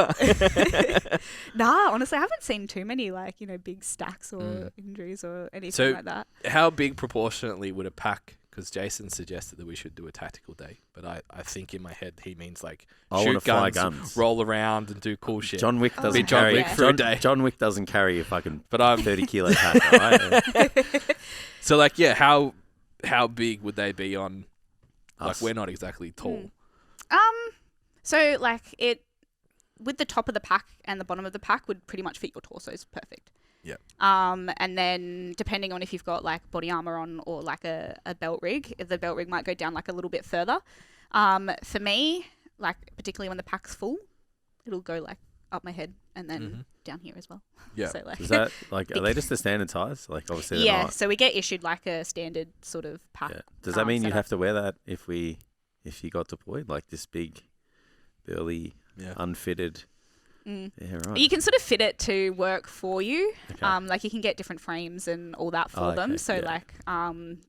Nah, honestly, I haven't seen too many like, you know, big stacks or injuries or anything like that. How big proportionately would a pack, because Jason suggested that we should do a tactical day, but I think in my head he means like shoot guns, roll around and do cool shit. John Wick doesn't John carry Wick for a day. John Wick doesn't carry a fucking 30 kilo pack, right? So like, yeah, how big would they be on? Like, Us. we're not exactly tall. So like it with the top of the pack and the bottom of the pack would pretty much fit your torsos perfect. Yeah. And then depending on if you've got like body armor on or like a belt rig, the belt rig might go down like a little bit further. For me, like particularly when the pack's full, it'll go like up my head and then down here as well. Yeah. So like, Is that like, are they just the standard size? Like obviously they're not. So we get issued like a standard sort of pack. Yeah. Does that mean you'd setup. have to wear that if you got deployed, like this big, burly, unfitted? Yeah, right. You can sort of fit it to work for you. Okay. Like you can get different frames and all that for them. So like,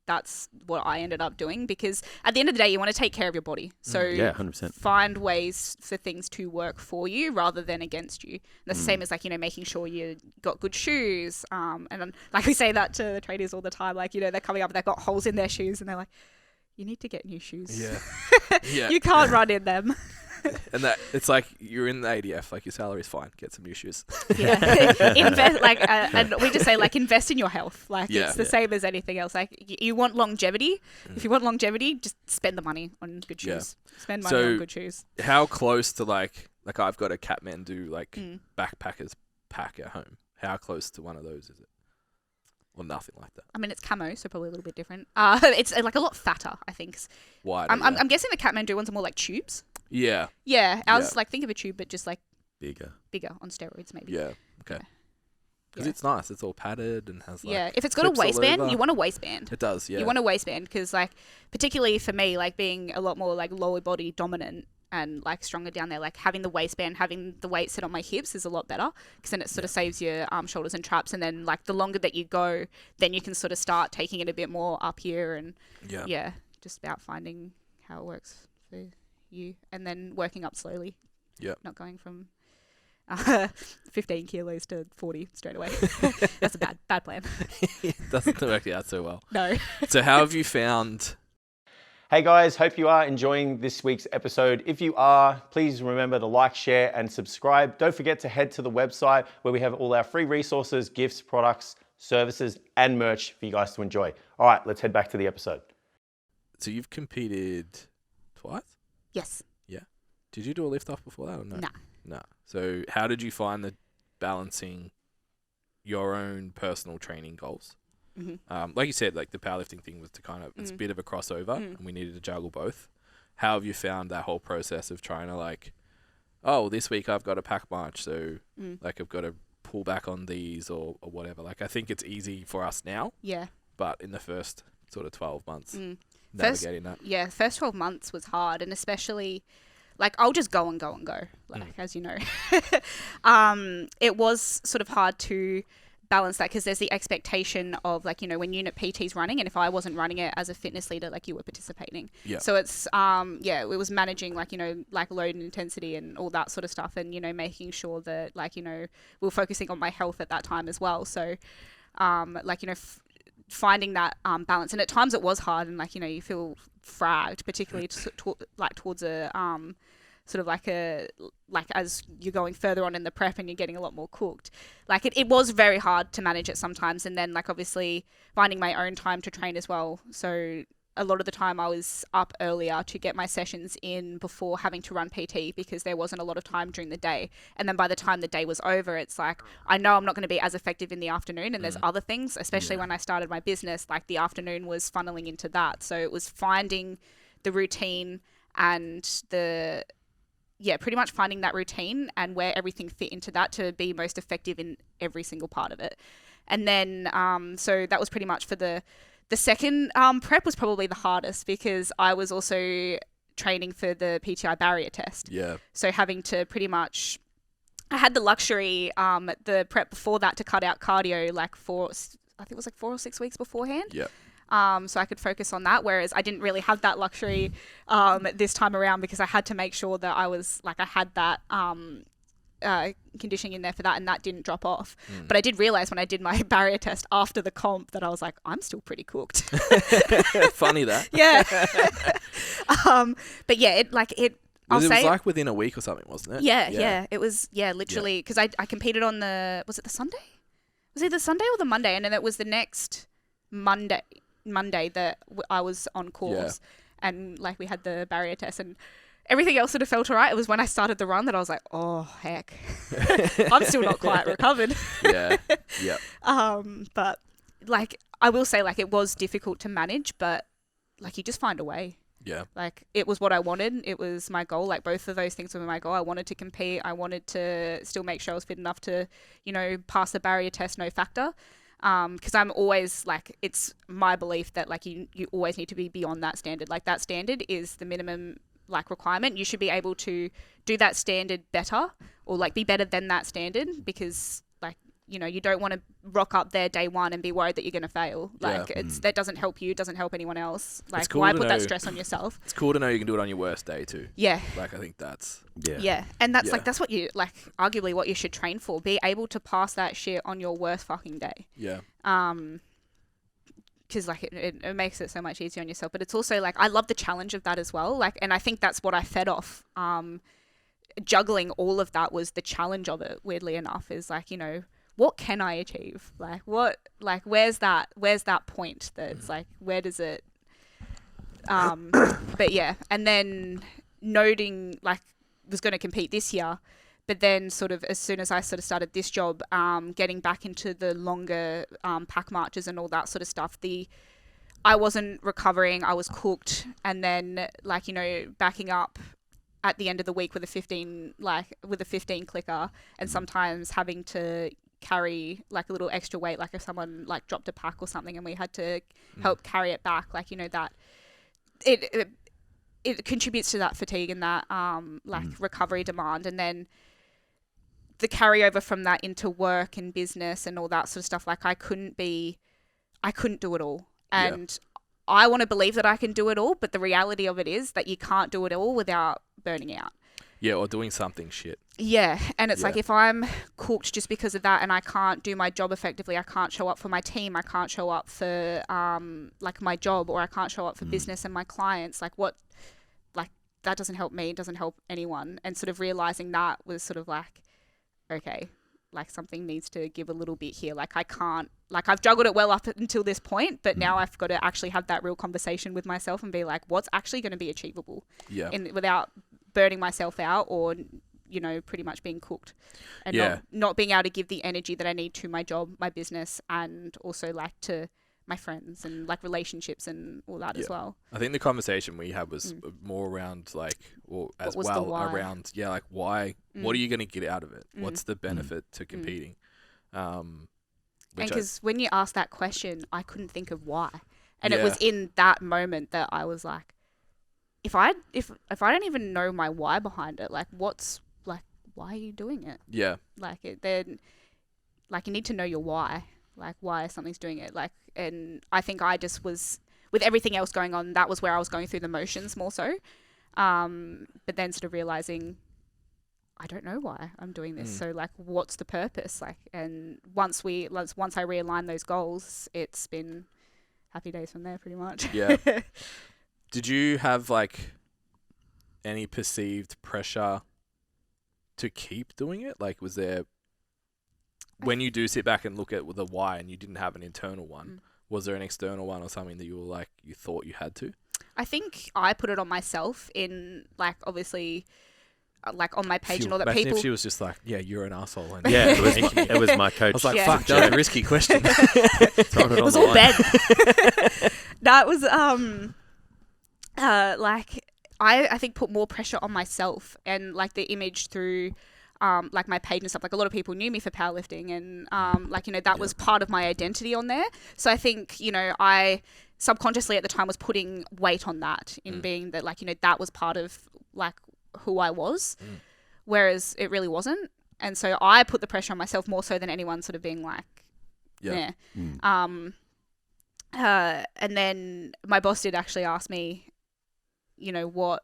that's what I ended up doing because at the end of the day, you want to take care of your body. So 100%. find ways for things to work for you rather than against you. And that's the same as like, you know, making sure you got good shoes. And like we say that to the traders all the time, like, you know, they're coming up, they've got holes in their shoes and they're like, you need to get new shoes. Yeah. You can't run in them. And that it's like you're in the ADF, like your salary's fine, get some new shoes. Yeah. Invest like and we just say like invest in your health. Like it's the same as anything else. Like you want longevity. If you want longevity, just spend the money on good shoes. Spend money on good shoes. How close to like I've got a Kathmandu like backpackers pack at home. How close to one of those is it? Or nothing like that. I mean, it's camo, so probably a little bit different. It's like a lot fatter, I think. Wider. I'm guessing the Kathmandu ones are more like tubes. Yeah. Yeah, ours like think of a tube, but just like Bigger on steroids, maybe. Yeah. Okay. Because it's nice. It's all padded and has like if it's got a waistband, you want a waistband. It does. Yeah. You want a waistband because like particularly for me, like being a lot more like lower body dominant and like stronger down there, like having the waistband, having the weight sit on my hips is a lot better because then it sort of saves your shoulders and traps, and then like the longer that you go, then you can sort of start taking it a bit more up here and just about finding how it works for you and then working up slowly. Yeah. Not going from 15 kilos to 40 straight away. That's a bad plan. It doesn't work out so well. No. So how have you found... Hey guys, hope you are enjoying this week's episode. If you are, please remember to like, share, and subscribe. Don't forget to head to the website where we have all our free resources, gifts, products, services, and merch for you guys to enjoy. All right, let's head back to the episode. So you've competed twice? Yes. Yeah. Did you do a lift off before that or no? Nah. No. So how did you find the balancing your own personal training goals? Like you said, like the powerlifting thing was to kind of, it's a bit of a crossover and we needed to juggle both. How have you found that whole process of trying to like, oh, this week I've got a pack march, so like I've got to pull back on these or whatever. Like I think it's easy for us now. Yeah. But in the first sort of 12 months, navigating that. Yeah, the first 12 months was hard, and especially like I'll just go and go and go, like as you know. It was sort of hard to balance that because there's the expectation of like, you know, when unit PT's running, and if I wasn't running it as a fitness leader, like you were participating. Yeah. So it's it was managing like, you know, like load and intensity and all that sort of stuff, and you know, making sure that like, you know, we were focusing on my health at that time as well. So like, you know, finding that balance, and at times it was hard, and like, you know, you feel fragged, particularly like towards a sort of like as you're going further on in the prep and you're getting a lot more cooked. Like it was very hard to manage it sometimes. And then like obviously finding my own time to train as well. So a lot of the time I was up earlier to get my sessions in before having to run PT because there wasn't a lot of time during the day. And then by the time the day was over, it's like, I know I'm not going to be as effective in the afternoon, and there's other things, especially when I started my business, like the afternoon was funneling into that. So it was finding the routine and pretty much finding that routine and where everything fit into that to be most effective in every single part of it. And then, so that was pretty much for the second prep was probably the hardest because I was also training for the PTI barrier test. Yeah. So having to pretty much, I had the luxury, the prep before that to cut out cardio like I think it was like 4 or 6 weeks beforehand. Yeah. So I could focus on that, whereas I didn't really have that luxury this time around because I had to make sure that I had that conditioning in there for that, and that didn't drop off. But I did realize when I did my barrier test after the comp that I was like, I'm still pretty cooked. Funny that. Yeah. But yeah, it was like within a week or something, wasn't it? Yeah. It was, literally, because I competed on was it the Sunday? Was it the Sunday or the Monday? And then it was the next Monday that I was on course, and like we had the barrier test and everything else sort of felt all right. It was when I started the run that I was like, oh heck, I'm still not quite recovered. Yeah. But like I will say, like, it was difficult to manage, but like you just find a way. Yeah. Like it was what I wanted. It was my goal. Like both of those things were my goal. I wanted to compete. I wanted to still make sure I was fit enough to, pass the barrier test, no factor. Because I'm always like, it's my belief that like you always need to be beyond that standard. Like that standard is the minimum like requirement. You should be able to do that standard better or like be better than that standard, because like, you don't want to rock up there day one and be worried that you're going to fail. Like that doesn't help you, doesn't help anyone else. Like cool why put that stress on yourself? It's cool to know you can do it on your worst day too. Yeah. Like I think that's and that's like, that's what you like, arguably what you should train for. Be able to pass that shit on your worst fucking day. Yeah. Because like it makes it so much easier on yourself. But it's also like, I love the challenge of that as well. Like, and I think that's what I fed off. Juggling all of that was the challenge of it, weirdly enough, is like, what can I achieve? Like where's that point that's like, where does it, but yeah. And then noting like was going to compete this year, but then sort of as soon as I sort of started this job, getting back into the longer pack marches and all that sort of stuff, I wasn't recovering, I was cooked. And then like, backing up at the end of the week with a 15 clicker, and sometimes having to carry like a little extra weight, like if someone like dropped a pack or something and we had to help carry it back, like that it contributes to that fatigue and that recovery demand. And then the carryover from that into work and business and all that sort of stuff, like I couldn't do it all. And I want to believe that I can do it all, but the reality of it is that you can't do it all without burning out. Yeah, or doing something shit. Yeah, and it's like if I'm cooked just because of that and I can't do my job effectively, I can't show up for my team, I can't show up for like my job, or I can't show up for business and my clients, like what, like that doesn't help me, it doesn't help anyone. And sort of realizing that was sort of like, okay, like something needs to give a little bit here. Like I can't, like I've juggled it well up until this point, but now I've got to actually have that real conversation with myself and be like, what's actually going to be achievable without burning myself out or, pretty much being cooked and not being able to give the energy that I need to my job, my business, and also like to my friends and like relationships and all that as well. I think the conversation we had was more around like, or as well around, like why, what are you going to get out of it? What's the benefit to competing? And because when you asked that question, I couldn't think of why. And it was in that moment that I was like, if I don't even know my why behind it, like what's like, why are you doing it? Yeah. Like then like you need to know your why, like why something's doing it. Like, and I think I just was, with everything else going on, that was where I was going through the motions more so. But then sort of realizing I don't know why I'm doing this. So like, what's the purpose? Like, and once I realign those goals, it's been happy days from there pretty much. Yeah. Did you have like any perceived pressure to keep doing it? Like, was there, when you do sit back and look at the why and you didn't have an internal one, was there an external one or something that you were like, you thought you had to? I think I put it on myself in, like, obviously, like, on my page and all that. Imagine People. if she was just like, yeah, you're an asshole. And Yeah, it was my coach. I was like, Yeah. fuck, that was a risky question. It was all Ben. That was like, I think put more pressure on myself and, like, the image through like my page and stuff. Like, a lot of people knew me for powerlifting, and like, you know, that was part of my identity on there. So I think, you know, I subconsciously at the time was putting weight on that in being that, like, you know, that was part of, like, who I was, whereas it really wasn't. And so I put the pressure on myself more so than anyone sort of being like, yeah. And then my boss did actually ask me, you know, what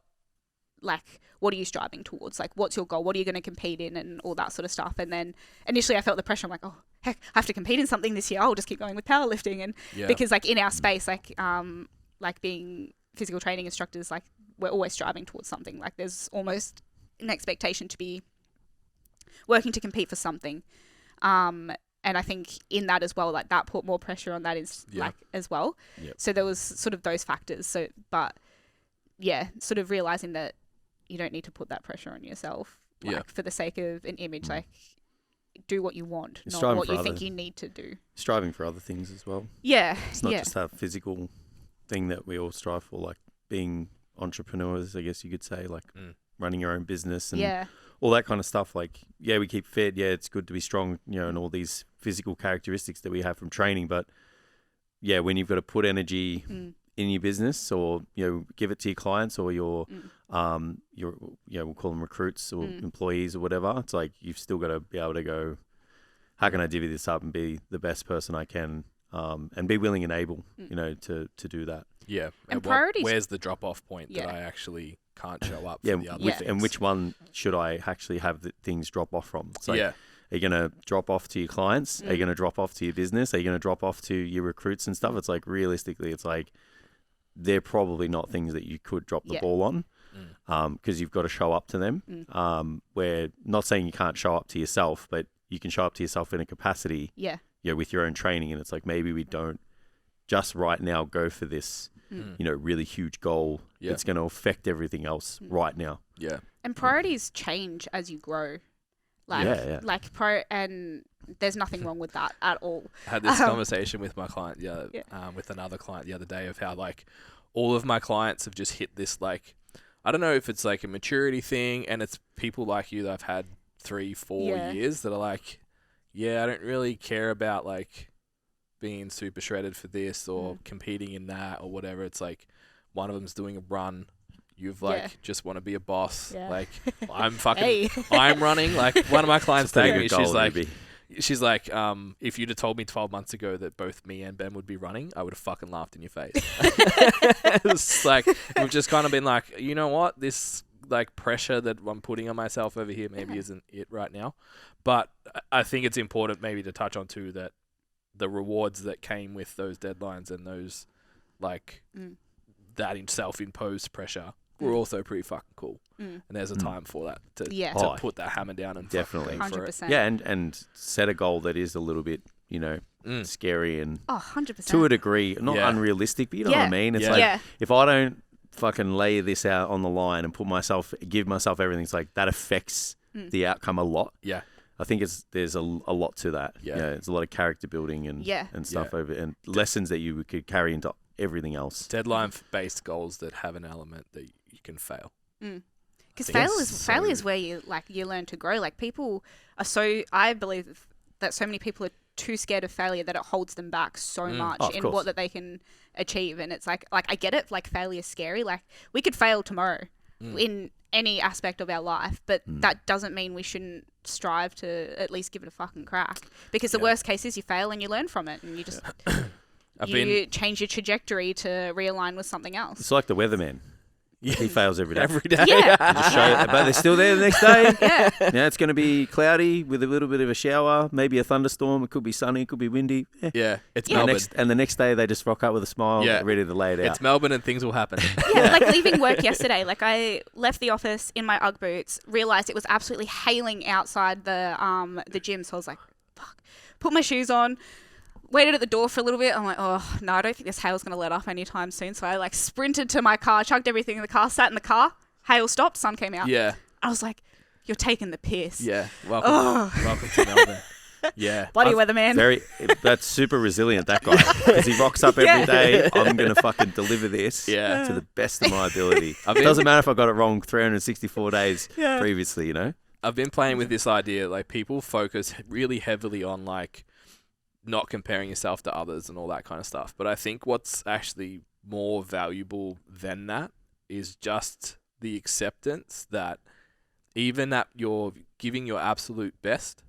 are you striving towards? Like, what's your goal? What are you going to compete in, and all that sort of stuff? And then initially I felt the pressure. I'm like, oh, heck, I have to compete in something this year. I'll just keep going with powerlifting. And because, like, in our space, like being physical training instructors, like, we're always striving towards something. Like, there's almost an expectation to be working to compete for something. And I think in that as well, like, that put more pressure on that like, as well. So there was sort of those factors. So, but yeah, sort of realizing that you don't need to put that pressure on yourself, like, for the sake of an image. Like, do what you want, not what you think you need to do. Striving for other things as well. Yeah. It's not just that physical thing that we all strive for, like being entrepreneurs, I guess you could say, like running your own business and all that kind of stuff. Like, yeah, we keep fit. Yeah, it's good to be strong, you know, and all these physical characteristics that we have from training. But yeah, when you've got to put energy in your business, or, you know, give it to your clients or your we'll call them recruits or employees or whatever, it's like you've still got to be able to go, how can I divvy this up and be the best person I can, and be willing and able, you know, to do that. Yeah. And priorities. Where's the drop-off point that I actually can't show up for the other things? And which one should I actually have the things drop off from? It's like, Yeah. Are you going to drop off to your clients? Are you going to drop off to your business? Are you going to drop off to your recruits and stuff? It's like, realistically, it's like, they're probably not things that you could drop the ball on, because you've got to show up to them. We're not saying you can't show up to yourself, but you can show up to yourself in a capacity, with your own training. And it's like, maybe we don't just right now go for this, you know, really huge goal. It's going to affect everything else right now. Yeah. And priorities change as you grow. Like, and there's nothing wrong with that at all. I had this conversation with my client, with another client the other day, of how, like, all of my clients have just hit this, like, I don't know if it's like a maturity thing, and it's people like you that I've had 3-4 years that are like, yeah, I don't really care about, like, being super shredded for this or competing in that or whatever. It's like, one of them's doing a run. You've, like, just want to be a boss. Like, I'm fucking, I'm running. Like, one of my clients tagged me. She's like, if you'd have told me 12 months ago that both me and Ben would be running, I would have fucking laughed in your face. It's like, we've just kind of been like, you know what? This, like, pressure that I'm putting on myself over here maybe isn't it right now. But I think it's important maybe to touch on too that the rewards that came with those deadlines and those, like, that in self-imposed pressure were also pretty fucking cool. And there's a time for that to put that hammer down and definitely 100%. Yeah, and set a goal that is a little bit, you know, scary and 100% to a degree, not unrealistic, but you know what I mean? It's like, if I don't fucking lay this out on the line and give myself everything, it's like that affects the outcome a lot. Yeah. I think there's a lot to that. Yeah. There's a lot of character building and stuff over, and lessons that you could carry into everything else. Deadline-based goals that have an element that you can fail. Because failure is where you learn to grow. Like, people are I believe that so many people are too scared of failure that it holds them back so much in what that they can achieve. And it's like I get it. Like, failure is scary. Like, we could fail tomorrow in any aspect of our life, but that doesn't mean we shouldn't strive to at least give it a fucking crack. Because the worst case is you fail and you learn from it, and you just change your trajectory to realign with something else. It's like the weatherman. He fails every day. Every day. Yeah. But they're still there the next day. Now it's going to be cloudy with a little bit of a shower, maybe a thunderstorm. It could be sunny, it could be windy. It's Melbourne. And the next day they just rock up with a smile, ready to lay it out. It's Melbourne and things will happen. Like leaving work yesterday. Like, I left the office in my Ugg boots, realised it was absolutely hailing outside the gym. So I was like, fuck. Put my shoes on, waited at the door for a little bit. I'm like, oh, no, I don't think this hail's going to let up anytime soon. So I like sprinted to my car, chucked everything in the car, sat in the car. Hail stopped, sun came out. Yeah. I was like, you're taking the piss. Yeah. Welcome to Melbourne. Yeah. Bloody weatherman. That's super resilient, that guy. Because he rocks up every day. I'm going to fucking deliver this to the best of my ability. It doesn't matter if I got it wrong 364 days previously, you know? I've been playing with this idea, like people focus really heavily on like not comparing yourself to others and all that kind of stuff. But I think what's actually more valuable than that is just the acceptance that even at you're giving your absolute best,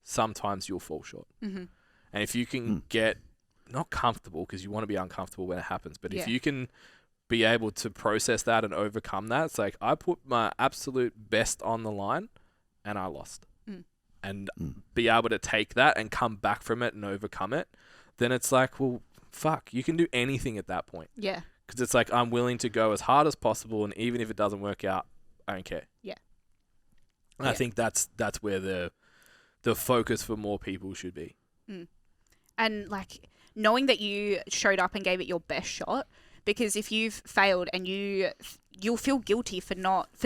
sometimes you'll fall short. Mm-hmm. And if you can get not comfortable, because you want to be uncomfortable when it happens, but if you can be able to process that and overcome that, it's like I put my absolute best on the line and I lost. And be able to take that and come back from it and overcome it, then it's like, well, fuck, you can do anything at that point. Yeah. Because it's like, I'm willing to go as hard as possible, and even if it doesn't work out, I don't care. Yeah. And I think that's where the focus for more people should be. And like knowing that you showed up and gave it your best shot, because if you've failed and you'll feel guilty for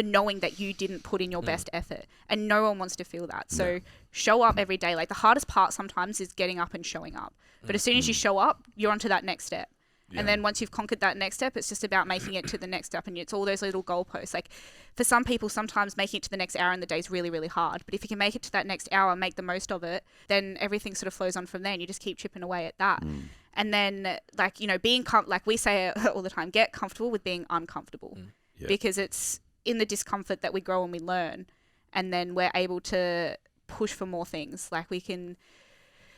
knowing that you didn't put in your best effort, and no one wants to feel that. So show up every day. Like the hardest part sometimes is getting up and showing up. But as soon as you show up, you're onto that next step. Yeah. And then once you've conquered that next step, it's just about making it to the next step. And it's all those little goalposts. Like for some people, sometimes making it to the next hour in the day is really, really hard. But if you can make it to that next hour, make the most of it, then everything sort of flows on from there, and you just keep chipping away at that. And then like, you know, being like we say all the time, get comfortable with being uncomfortable. Because it's in the discomfort that we grow and we learn. And then we're able to push for more things. Like we can...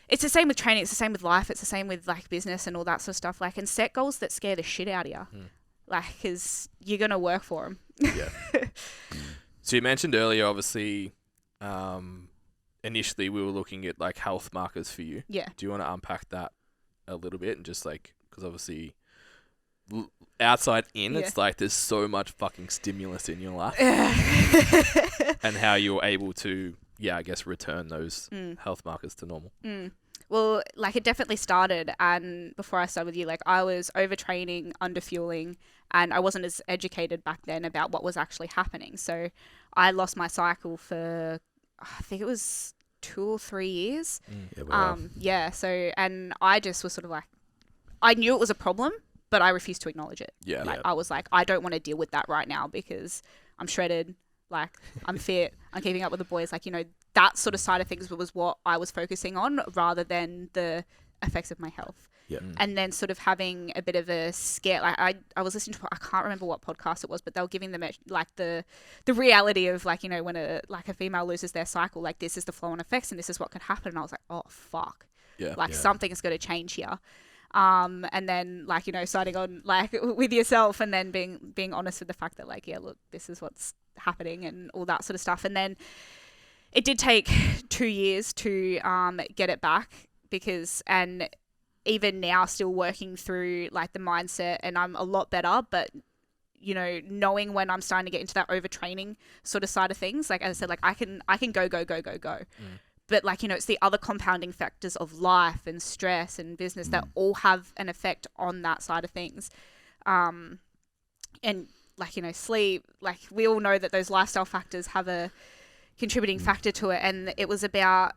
It's the same with training. It's the same with life. It's the same with like business and all that sort of stuff. Like, and set goals that scare the shit out of you. Like, because you're going to work for them. So you mentioned earlier, obviously, initially we were looking at like health markers for you. Yeah. Do you want to unpack that a little bit and just like, because obviously outside in, it's like there's so much fucking stimulus in your life and how you're able to, I guess, return those health markers to normal. Well, like it definitely started, and before I started with you, like I was overtraining, underfueling, and I wasn't as educated back then about what was actually happening. So I lost my cycle for, I think it was 2 or 3 years. So, and I just was sort of like, I knew it was a problem, but I refused to acknowledge it. I was like, I don't want to deal with that right now because I'm shredded. Like, I'm fit, I'm keeping up with the boys. Like, you know, that sort of side of things was what I was focusing on rather than the effects of my health. And then sort of having a bit of a scare. Like, I was listening to, I can't remember what podcast it was, but they were giving them like the reality of like, you know, when a female loses their cycle, like this is the flow-on effects and this is what could happen. And I was like, oh, fuck. Something's got to change here. And then like, you know, starting on like with yourself and then being honest with the fact that like, yeah, look, this is what's happening and all that sort of stuff. And then it did take 2 years to get it back and even now still working through like the mindset, and I'm a lot better, but you know, knowing when I'm starting to get into that overtraining sort of side of things, like as I said, like I can go. But like, you know, it's the other compounding factors of life and stress and business that all have an effect on that side of things. And like, you know, sleep, like we all know that those lifestyle factors have a contributing factor to it. And it was about,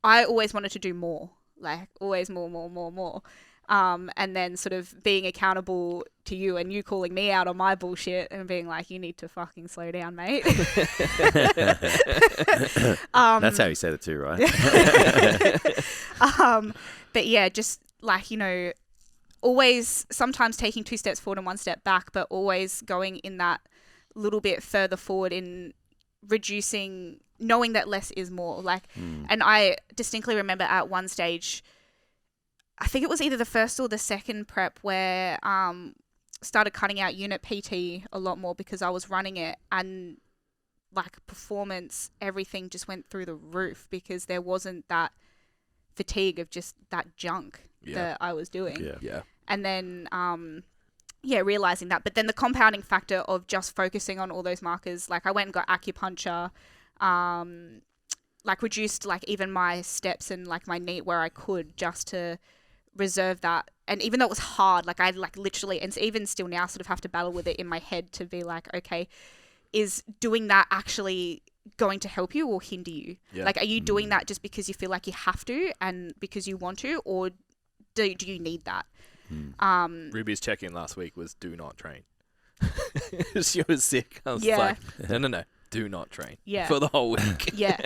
I always wanted to do more, like always more. And then sort of being accountable to you and you calling me out on my bullshit and being like, you need to fucking slow down, mate. That's how you said it too, right? But yeah, just like, you know, always sometimes taking 2 steps forward and 1 step back, but always going in that little bit further forward in reducing, knowing that less is more. Like, and I distinctly remember at one stage, I think it was either the first or the second prep where started cutting out unit PT a lot more because I was running it, and like performance, everything just went through the roof because there wasn't that fatigue of just that junk that I was doing. And then realizing that, but then the compounding factor of just focusing on all those markers, like I went and got acupuncture, like reduced like even my steps and like my NEAT where I could, just to reserve that. And even though it was hard, like I like literally, and even still now sort of have to battle with it in my head to be like, okay, is doing that actually going to help you or hinder you? Yeah. Like, are you doing that just because you feel like you have to and because you want to, or do you need that? Ruby's check-in last week was do not train. She was sick. I was like, no, do not train for the whole week. Yeah.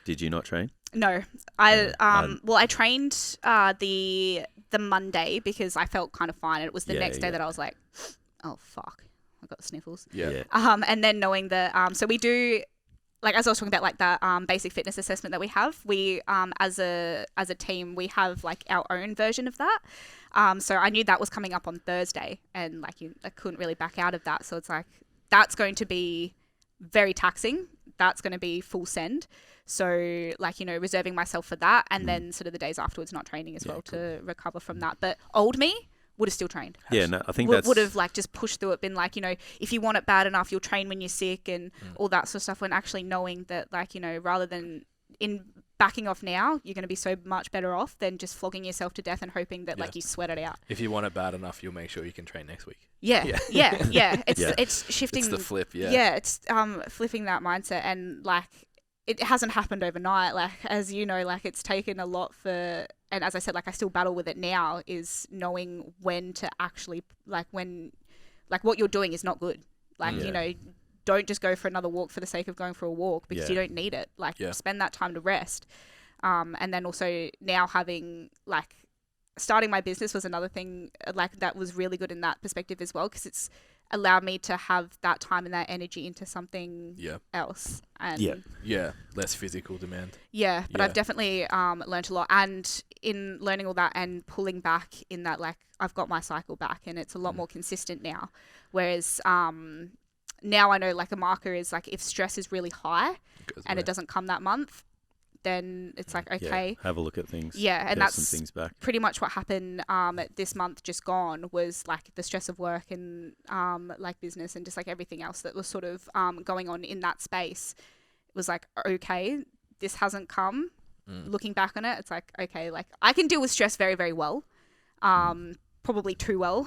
Did you not train? No, I trained the Monday because I felt kind of fine, and it was the next day that I was like, oh fuck, I got the sniffles. Yeah. And then knowing that, so we do, like as I was talking about, like that basic fitness assessment that we have, we as a team we have like our own version of that. So I knew that was coming up on Thursday, and like I couldn't really back out of that. So it's like that's going to be very taxing. That's going to be full send. So like, you know, reserving myself for that, and then sort of the days afterwards not training as well to recover from that. But old me would have still trained. Yeah, no, I think would have like just pushed through it, been like, you know, if you want it bad enough, you'll train when you're sick and all that sort of stuff, when actually knowing that, like, you know, rather than in backing off now, you're going to be so much better off than just flogging yourself to death and hoping that like you sweat it out. If you want it bad enough, you'll make sure you can train next week. Yeah. It's shifting. It's the flip, it's flipping that mindset, and like it hasn't happened overnight. Like, as you know, like it's taken a lot for, and as I said, like I still battle with it now, is knowing when to actually, like when, like what you're doing is not good. Like, you know, don't just go for another walk for the sake of going for a walk, because you don't need it. Like spend that time to rest. And then also now having like, starting my business was another thing like that was really good in that perspective as well, because it's allowed me to have that time and that energy into something else. And less physical demand. But I've definitely learned a lot, and in learning all that and pulling back in that, like I've got my cycle back and it's a lot more consistent now. Whereas now I know like a marker is like if stress is really high and it doesn't come that month, then it's like, okay, have a look at things. And that's some things back. Pretty much what happened this month just gone, was like the stress of work and like business and just like everything else that was sort of going on in that space. It was like, okay, this hasn't come. Looking back on it, it's like, okay, like I can deal with stress very, very well. Probably too well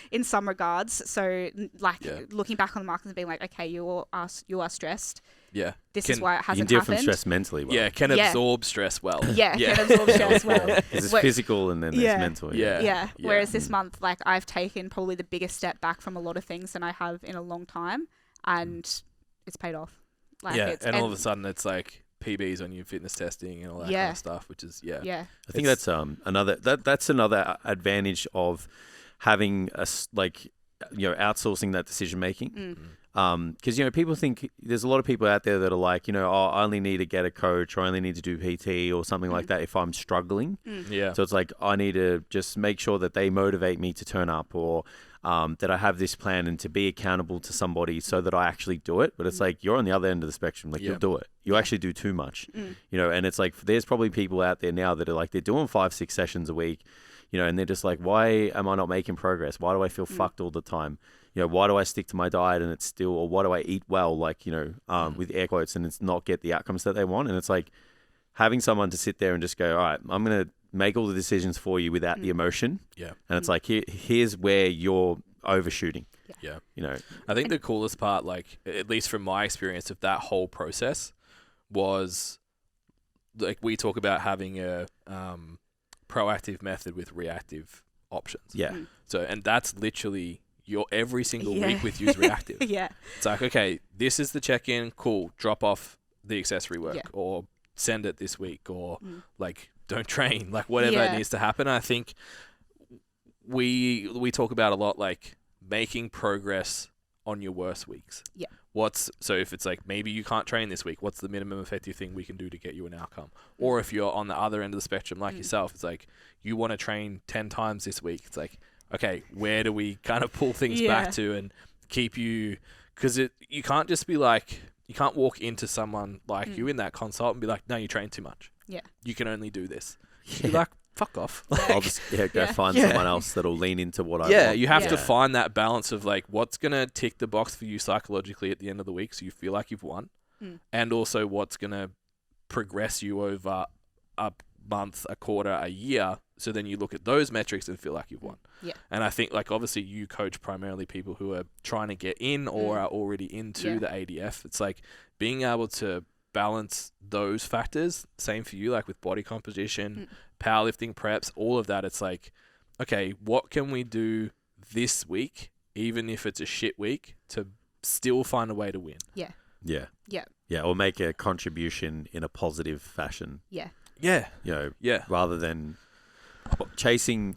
in some regards. So like looking back on the markers and being like, okay, you are stressed. Yeah. This is why it hasn't happened. You can deal from stress mentally well. Yeah, can absorb stress well. Can absorb stress well. Because it's physical and then there's mental. Whereas this month, like I've taken probably the biggest step back from a lot of things than I have in a long time, and it's paid off. Like and all of a sudden it's like PBs on your fitness testing and all that kind of stuff, which is I think that's another advantage of having outsourcing that decision making. Because people think there's a lot of people out there that are like, I only need to get a coach, or I only need to do PT or something like that if I'm struggling. So it's like I need to just make sure that they motivate me to turn up, or that I have this plan and to be accountable to somebody so that I actually do it. But it's like you're on the other end of the spectrum. Like you'll do it. You actually do too much. And it's like there's probably people out there now that are like they're doing 5-6 sessions a week, and they're just like, why am I not making progress? Why do I feel fucked all the time? Why do I stick to my diet and it's still, or why do I eat well, like, with air quotes, and it's not get the outcomes that they want? And it's like having someone to sit there and just go, all right, I'm going to make all the decisions for you without the emotion. And it's like, here's where you're overshooting. I think the coolest part, like, at least from my experience of that whole process, was like we talk about having a proactive method with reactive options. So, and that's literally your every single week with you's reactive. It's like, okay, this is the check-in, cool, drop off the accessory work, or send it this week, or like don't train, like whatever needs to happen. I think we talk about a lot, like making progress on your worst weeks. So if it's like maybe you can't train this week, what's the minimum effective thing we can do to get you an outcome? Or if you're on the other end of the spectrum like yourself, it's like you want to train 10 times this week. It's like, okay, where do we kind of pull things back to and keep you, because you can't just be like, you can't walk into someone like you in that consult and be like, no, you train too much. You can only do this. You're like, fuck off. I'll just go find someone else that'll lean into what I want. You have to find that balance of like what's going to tick the box for you psychologically at the end of the week so you feel like you've won, and also what's going to progress you over a month, a quarter, a year. So then you look at those metrics and feel like you've won. Yeah. And I think like obviously you coach primarily people who are trying to get in or are already into the ADF. It's like being able to balance those factors. Same for you, like with body composition, powerlifting preps, all of that. It's like, okay, what can we do this week, even if it's a shit week, to still find a way to win? Yeah. Yeah. Yeah. Yeah. Or make a contribution in a positive fashion. Yeah. Yeah. You know, rather than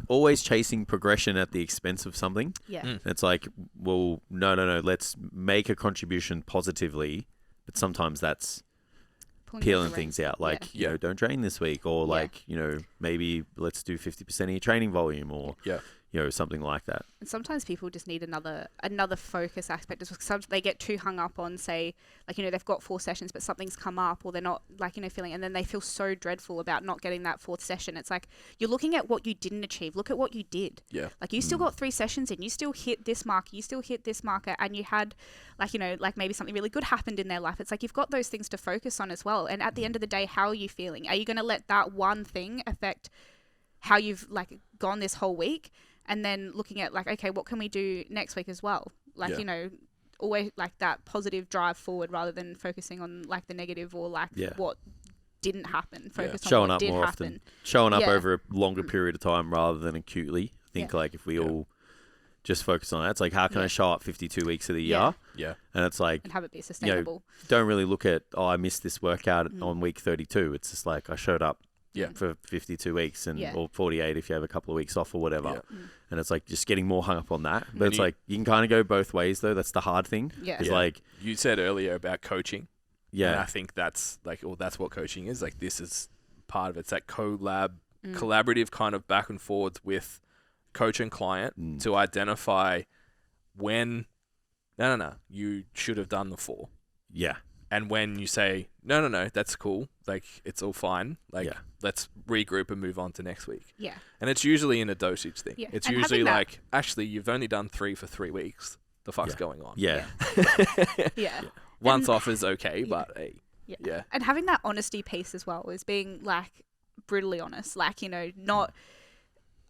always chasing progression at the expense of something. Yeah. It's like, well, no. Let's make a contribution positively. But sometimes that's peeling things out. Like, you know, don't train this week, or like, you know, maybe let's do 50% of your training volume, or you know, something like that. And sometimes people just need another focus aspect. Sometimes they get too hung up on, say, like, you know, they've got 4 sessions, but something's come up, or they're not, like, you know, feeling, and then they feel so dreadful about not getting that 4th session. It's like, you're looking at what you didn't achieve. Look at what you did. Yeah. Like, you still got 3 sessions in, you still hit this marker, you still hit this marker, and you had, like, you know, like maybe something really good happened in their life. It's like, you've got those things to focus on as well. And at the end of the day, how are you feeling? Are you going to let that one thing affect how you've, like, gone this whole week? And then looking at, like, okay, what can we do next week as well? Like, you know, always like that positive drive forward rather than focusing on, like, the negative or, like, what didn't happen. Focus on what did happen. Often. Showing up over a longer period of time rather than acutely. I think, like, if we all just focus on that, it's like, how can I show up 52 weeks of the year? Yeah. And it's like... And have it be sustainable. You know, don't really look at, I missed this workout on week 32. It's just like, I showed up for 52 weeks or 48 if you have a couple of weeks off or whatever. And it's like just getting more hung up on that. But it's like, you can kind of go both ways though. That's the hard thing. It's like... You said earlier about coaching. Yeah. And I think that's like, well, that's what coaching is. Like, this is part of it. It's that collaborative kind of back and forwards with coach and client to identify when, no, you should have done the 4. Yeah. And when you say, no, that's cool. Like, it's all fine. Like, let's regroup and move on to next week. Yeah. And it's usually in a dosage thing. Yeah. It's and usually like, actually, you've only done 3 for 3 weeks. The fuck's going on? Yeah. Once off is okay, but hey. Yeah. And having that honesty piece as well is being, like, brutally honest. Like, you know, not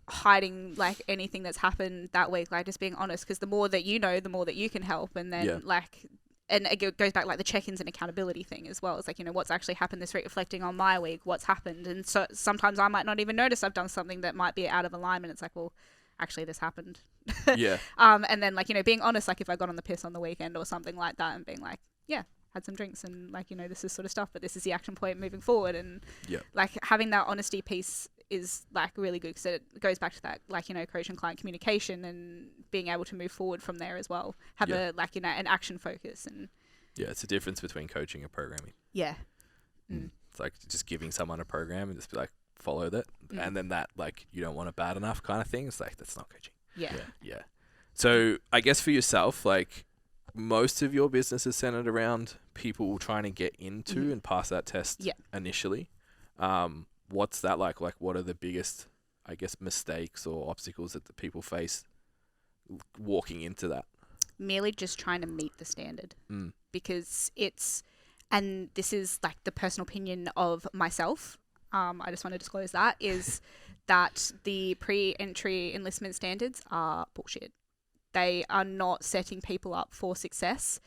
hiding, like, anything that's happened that week. Like, just being honest, because the more that you know, the more that you can help. And then, like... And it goes back, like, the check-ins and accountability thing as well. It's like, you know, what's actually happened this week, reflecting on my week, what's happened. And so sometimes I might not even notice I've done something that might be out of alignment. It's like, well, actually this happened. And then, like, you know, being honest, like if I got on the piss on the weekend or something like that, and being like, yeah, had some drinks and, like, you know, this is sort of stuff, but this is the action point moving forward. And like having that honesty piece is, like, really good, because it goes back to that, like, you know, coach and client communication and being able to move forward from there as well. Have a, like, you know, an action focus. And it's a difference between coaching and programming. It's like just giving someone a program and just be like, follow that. And then that, like, you don't want it bad enough kind of thing. It's like, that's not coaching. Yeah. So I guess for yourself, like, most of your business is centered around people trying to get into and pass that test initially. What's that like? Like, what are the biggest, I guess, mistakes or obstacles that the people face walking into that? Merely just trying to meet the standard. Because it's, and this is, like, the personal opinion of myself, I just want to disclose that, is that the pre-entry enlistment standards are bullshit. They are not setting people up for success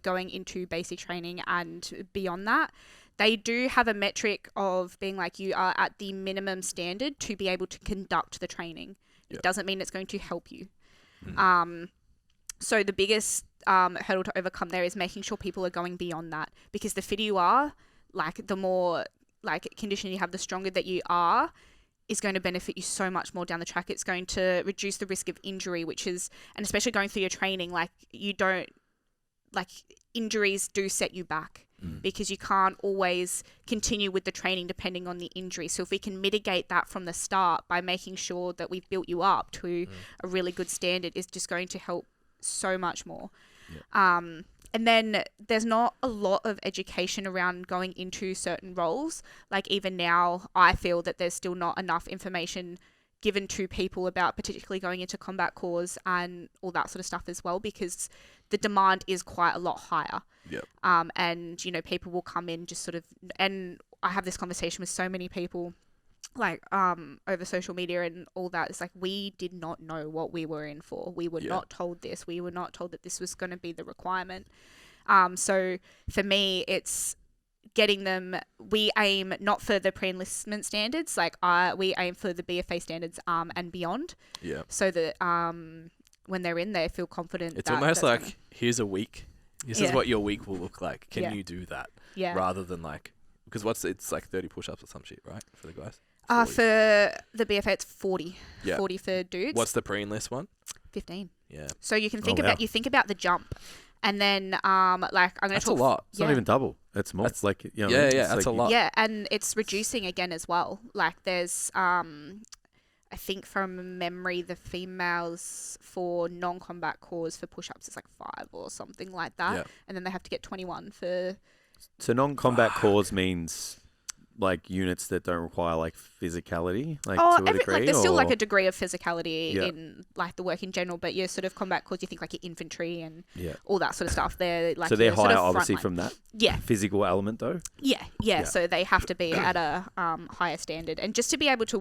going into basic training and beyond that. They do have a metric of being like, you are at the minimum standard to be able to conduct the training. It doesn't mean it's going to help you. So the biggest hurdle to overcome there is making sure people are going beyond that, because the fitter you are, like, the more, like, conditioning you have, the stronger that you are, is going to benefit you so much more down the track. It's going to reduce the risk of injury, which is, and especially going through your training, like, you don't, like, injuries do set you back because you can't always continue with the training depending on the injury. So if we can mitigate that from the start by making sure that we've built you up to a really good standard, is just going to help so much more. And then there's not a lot of education around going into certain roles. Like, even now, I feel that there's still not enough information given to people about particularly going into combat corps and all that sort of stuff as well, because the demand is quite a lot higher. Yep. And, you know, people will come in just sort of, and I have this conversation with so many people, like, over social media and all that. It's like, we did not know what we were in for. We were not told this. We were not told that this was going to be the requirement. So for me, it's getting them, we aim not for the pre-enlistment standards, like we aim for the BFA standards and beyond. Yeah. So that when they're in there, feel confident. It's almost like, here's a week. This is what your week will look like. Can you do that? Yeah. Rather than like, because it's like 30 push-ups or some shit, right? For the guys? For the BFA, it's 40. Yeah. 40 for dudes. What's the pre-enlist one? 15. Yeah. So you can think about the jump. And then, like, I'm going to That's talk... a lot. It's not even double. It's more. It's like, you know, that's a lot. Yeah, and it's reducing again as well. Like, there's, I think from memory, the females for non-combat corps for push-ups is like 5 or something like that. Yeah. And then they have to get 21 for... So non-combat corps means like units that don't require like physicality, like to a degree. Like there's still like a degree of physicality in like the work in general, but your sort of combat corps, you think like your infantry and all that sort of stuff. They're like, so they're higher, sort of obviously, from that physical element though. Yeah. So they have to be at a higher standard, and just to be able to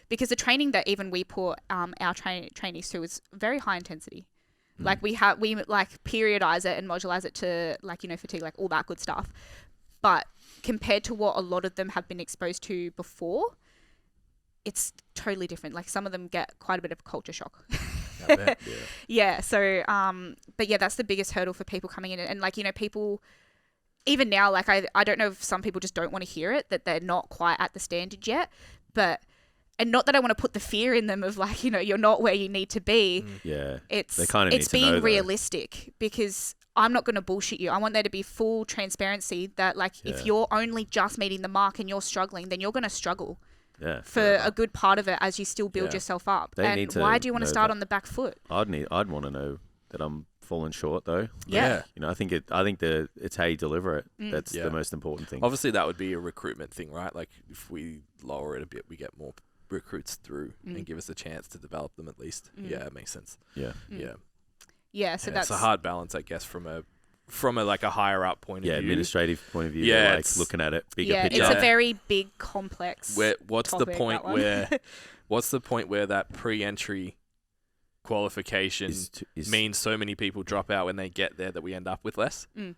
because the training that even we put our trainees through is very high intensity. Like we like periodize it and modularize it to like, you know, fatigue, like all that good stuff. But compared to what a lot of them have been exposed to before, it's totally different. Like some of them get quite a bit of culture shock. I bet, yeah. So, but yeah, that's the biggest hurdle for people coming in. And like, you know, people, even now, like I don't know if some people just don't want to hear it, that they're not quite at the standard yet, and not that I want to put the fear in them of like, you know, you're not where you need to be. Yeah. It's being realistic, because I'm not going to bullshit you. I want there to be full transparency that like if you're only just meeting the mark and you're struggling, then you're going to struggle for a good part of it as you still build yourself up. And why do you want to start on the back foot? I'd want to know that I'm falling short though. Yeah. You know, I think it's how you deliver it. That's the most important thing. Obviously that would be a recruitment thing, right? Like if we lower it a bit, we get more recruits through and give us a chance to develop them at least. Yeah, it makes sense. Yeah. Yeah, so that's a hard balance, I guess, from a like a higher up point of view. Administrative point of view. Yeah, like looking at it bigger picture. It's a very big, complex. What's the point where that pre-entry qualification means so many people drop out when they get there that we end up with less? Yeah.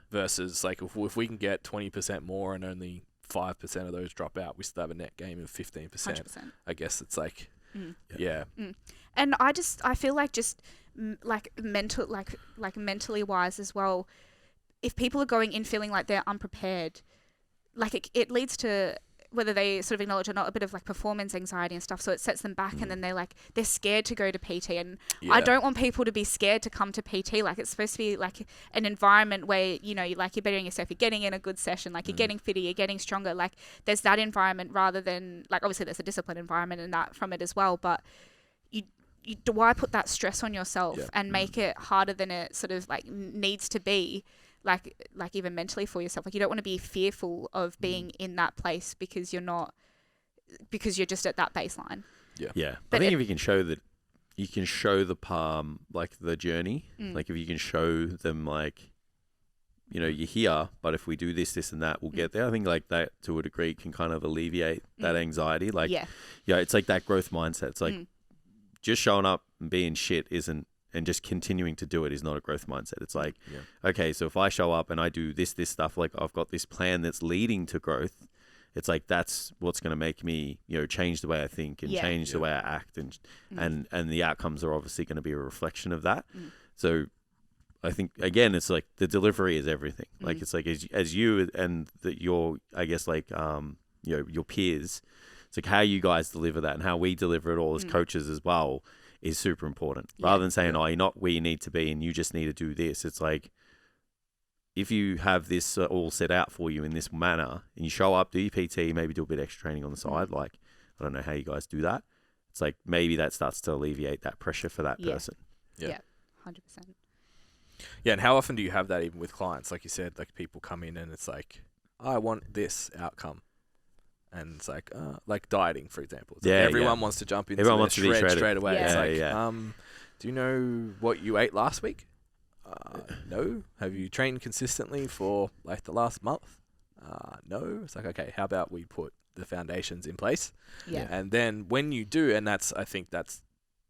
Versus like if we can get 20% more and only 5% of those drop out, we still have a net gain of 15%. 100%. I guess it's like, And I feel like just like mentally wise as well, if people are going in feeling like they're unprepared, like it leads to, whether they sort of acknowledge or not, a bit of like performance anxiety and stuff. So it sets them back, and then they're scared to go to PT. And I don't want people to be scared to come to PT. Like it's supposed to be like an environment where, you know, like you're bettering yourself, you're getting in a good session, like you're getting fitter, you're getting stronger. Like there's that environment, rather than like, obviously there's a discipline environment and that from it as well. But why put that stress on yourself and make it harder than it sort of like needs to be? Like even mentally for yourself, like you don't want to be fearful of being in that place because you're just at that baseline. But I think if you can show that, you can show the palm, like the journey, like if you can show them like, you know, you're here, but if we do this, this and that, we'll get there. I think like that to a degree can kind of alleviate that anxiety. Like, it's like that growth mindset. It's like just showing up and being shit and just continuing to do it is not a growth mindset. It's like, okay, so if I show up and I do this stuff, like I've got this plan that's leading to growth. It's like, that's what's going to make me, you know, change the way I think and change the way I act. And the outcomes are obviously going to be a reflection of that. So I think, again, it's like the delivery is everything. Like, it's like, as you and your, I guess, like, you know, your peers, it's like how you guys deliver that and how we deliver it all as coaches as well is super important. Rather than saying, oh, you're not where you need to be and you just need to do this. It's like, if you have this all set out for you in this manner and you show up, do your PT, maybe do a bit of extra training on the side. Like, I don't know how you guys do that. It's like, maybe that starts to alleviate that pressure for that person. Yeah, 100%. Yeah, and how often do you have that even with clients? Like you said, like people come in and it's like, I want this outcome. And it's like dieting, for example. It's everyone wants to jump into everyone wants to be shredded straight away. Yeah. It's do you know what you ate last week? No. Have you trained consistently for like the last month? No. It's like, okay, how about we put the foundations in place? Yeah. And then when you do, and I think that's,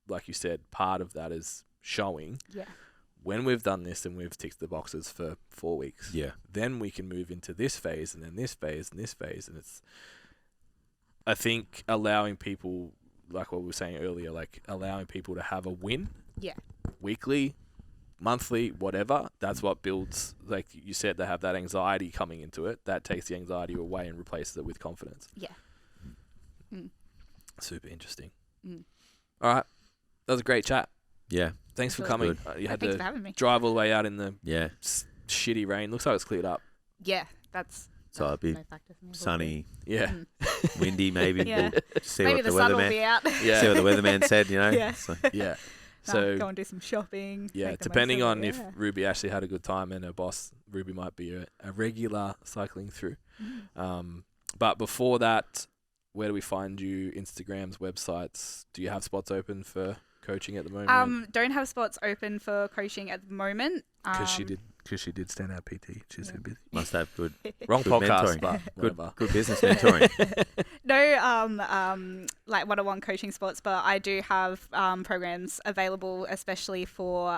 like you said, part of that is showing. Yeah. When we've done this and we've ticked the boxes for 4 weeks, then we can move into this phase and then this phase and this phase. And it's, I think, allowing people, like what we were saying earlier, like allowing people to have a win. Yeah. Weekly, monthly, whatever. That's what builds, like you said, they have that anxiety coming into it. That takes the anxiety away and replaces it with confidence. Yeah. Super interesting. All right. That was a great chat. Yeah. Thanks for coming. You had to having me. Drive all the way out in the shitty rain. Looks like it's cleared up. Yeah, that's so it'll be sunny, windy maybe. Yeah. We'll see maybe what the sun will weatherman be out. Yeah. see what the weatherman said, you know. Yeah. So go and do some shopping. Yeah, depending on if Ruby actually had a good time and her boss, Ruby might be a regular cycling through. But before that, where do we find you? Instagrams, websites? Do you have spots open for coaching at the moment? Don't have spots open for coaching at the moment. Because she did stand out PT. She's so busy. Must have good. Wrong good podcast, mentoring. but whatever. Good business mentoring. No, like one-on-one coaching spots, but I do have programs available, especially for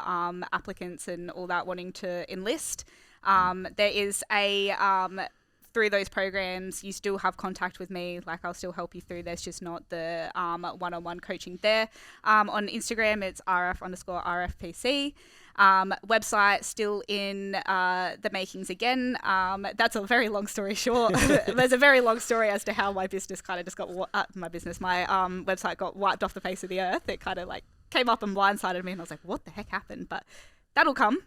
applicants and all that wanting to enlist. There is a through those programs, you still have contact with me. Like I'll still help you through. There's just not the one-on-one coaching there. On Instagram, it's RF_RFPC. Website still in the makings again. That's a very long story short. There's a very long story as to how my business kind of just got my website got wiped off the face of the earth. It kind of like came up and blindsided me, and I was like, "What the heck happened?" But that'll come.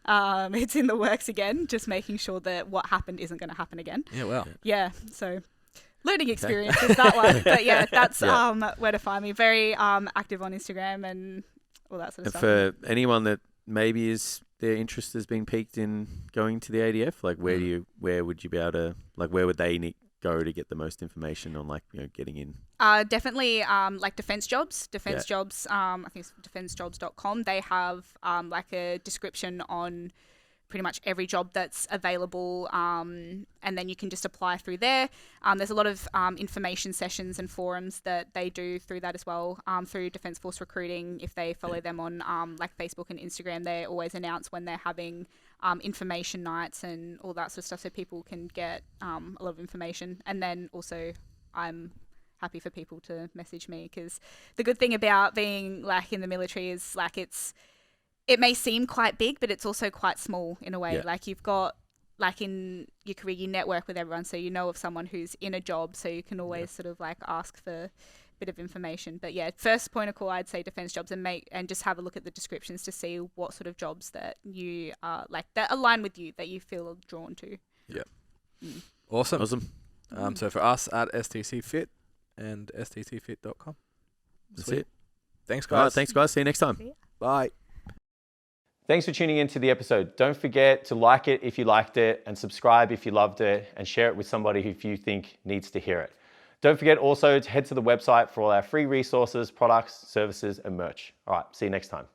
It's in the works again, just making sure that what happened isn't going to happen again. Yeah, well. Yeah, so learning experience is that one. But yeah, that's where to find me. Very active on Instagram and all that sort of stuff. And for anyone that maybe their interest has been piqued in going to the ADF, like where would you be able to, like where would they go to get the most information on, like, you know, getting in? Definitely like defense jobs. I think it's defensejobs.com. They have like a description on pretty much every job that's available, and then you can just apply through there. There's a lot of information sessions and forums that they do through that as well, through Defence Force Recruiting. If they follow them on like Facebook and Instagram, they always announce when they're having information nights and all that sort of stuff, so people can get a lot of information. And then also I'm happy for people to message me, because the good thing about being like in the military is like it may seem quite big, but it's also quite small in a way. Yeah. Like you've got, like in your career, you network with everyone, so you know of someone who's in a job, so you can always sort of like ask for a bit of information. But yeah, first point of call, I'd say defense jobs, and just have a look at the descriptions to see what sort of jobs that you like that align with you, that you feel drawn to. Yeah. Awesome. So for us at STCfit and stcfit.com. That's it. Thanks, guys. All right, thanks, guys. See you next time. Bye. Thanks for tuning into the episode. Don't forget to like it if you liked it, and subscribe if you loved it, and share it with somebody who you think needs to hear it. Don't forget also to head to the website for all our free resources, products, services, and merch. All right, see you next time.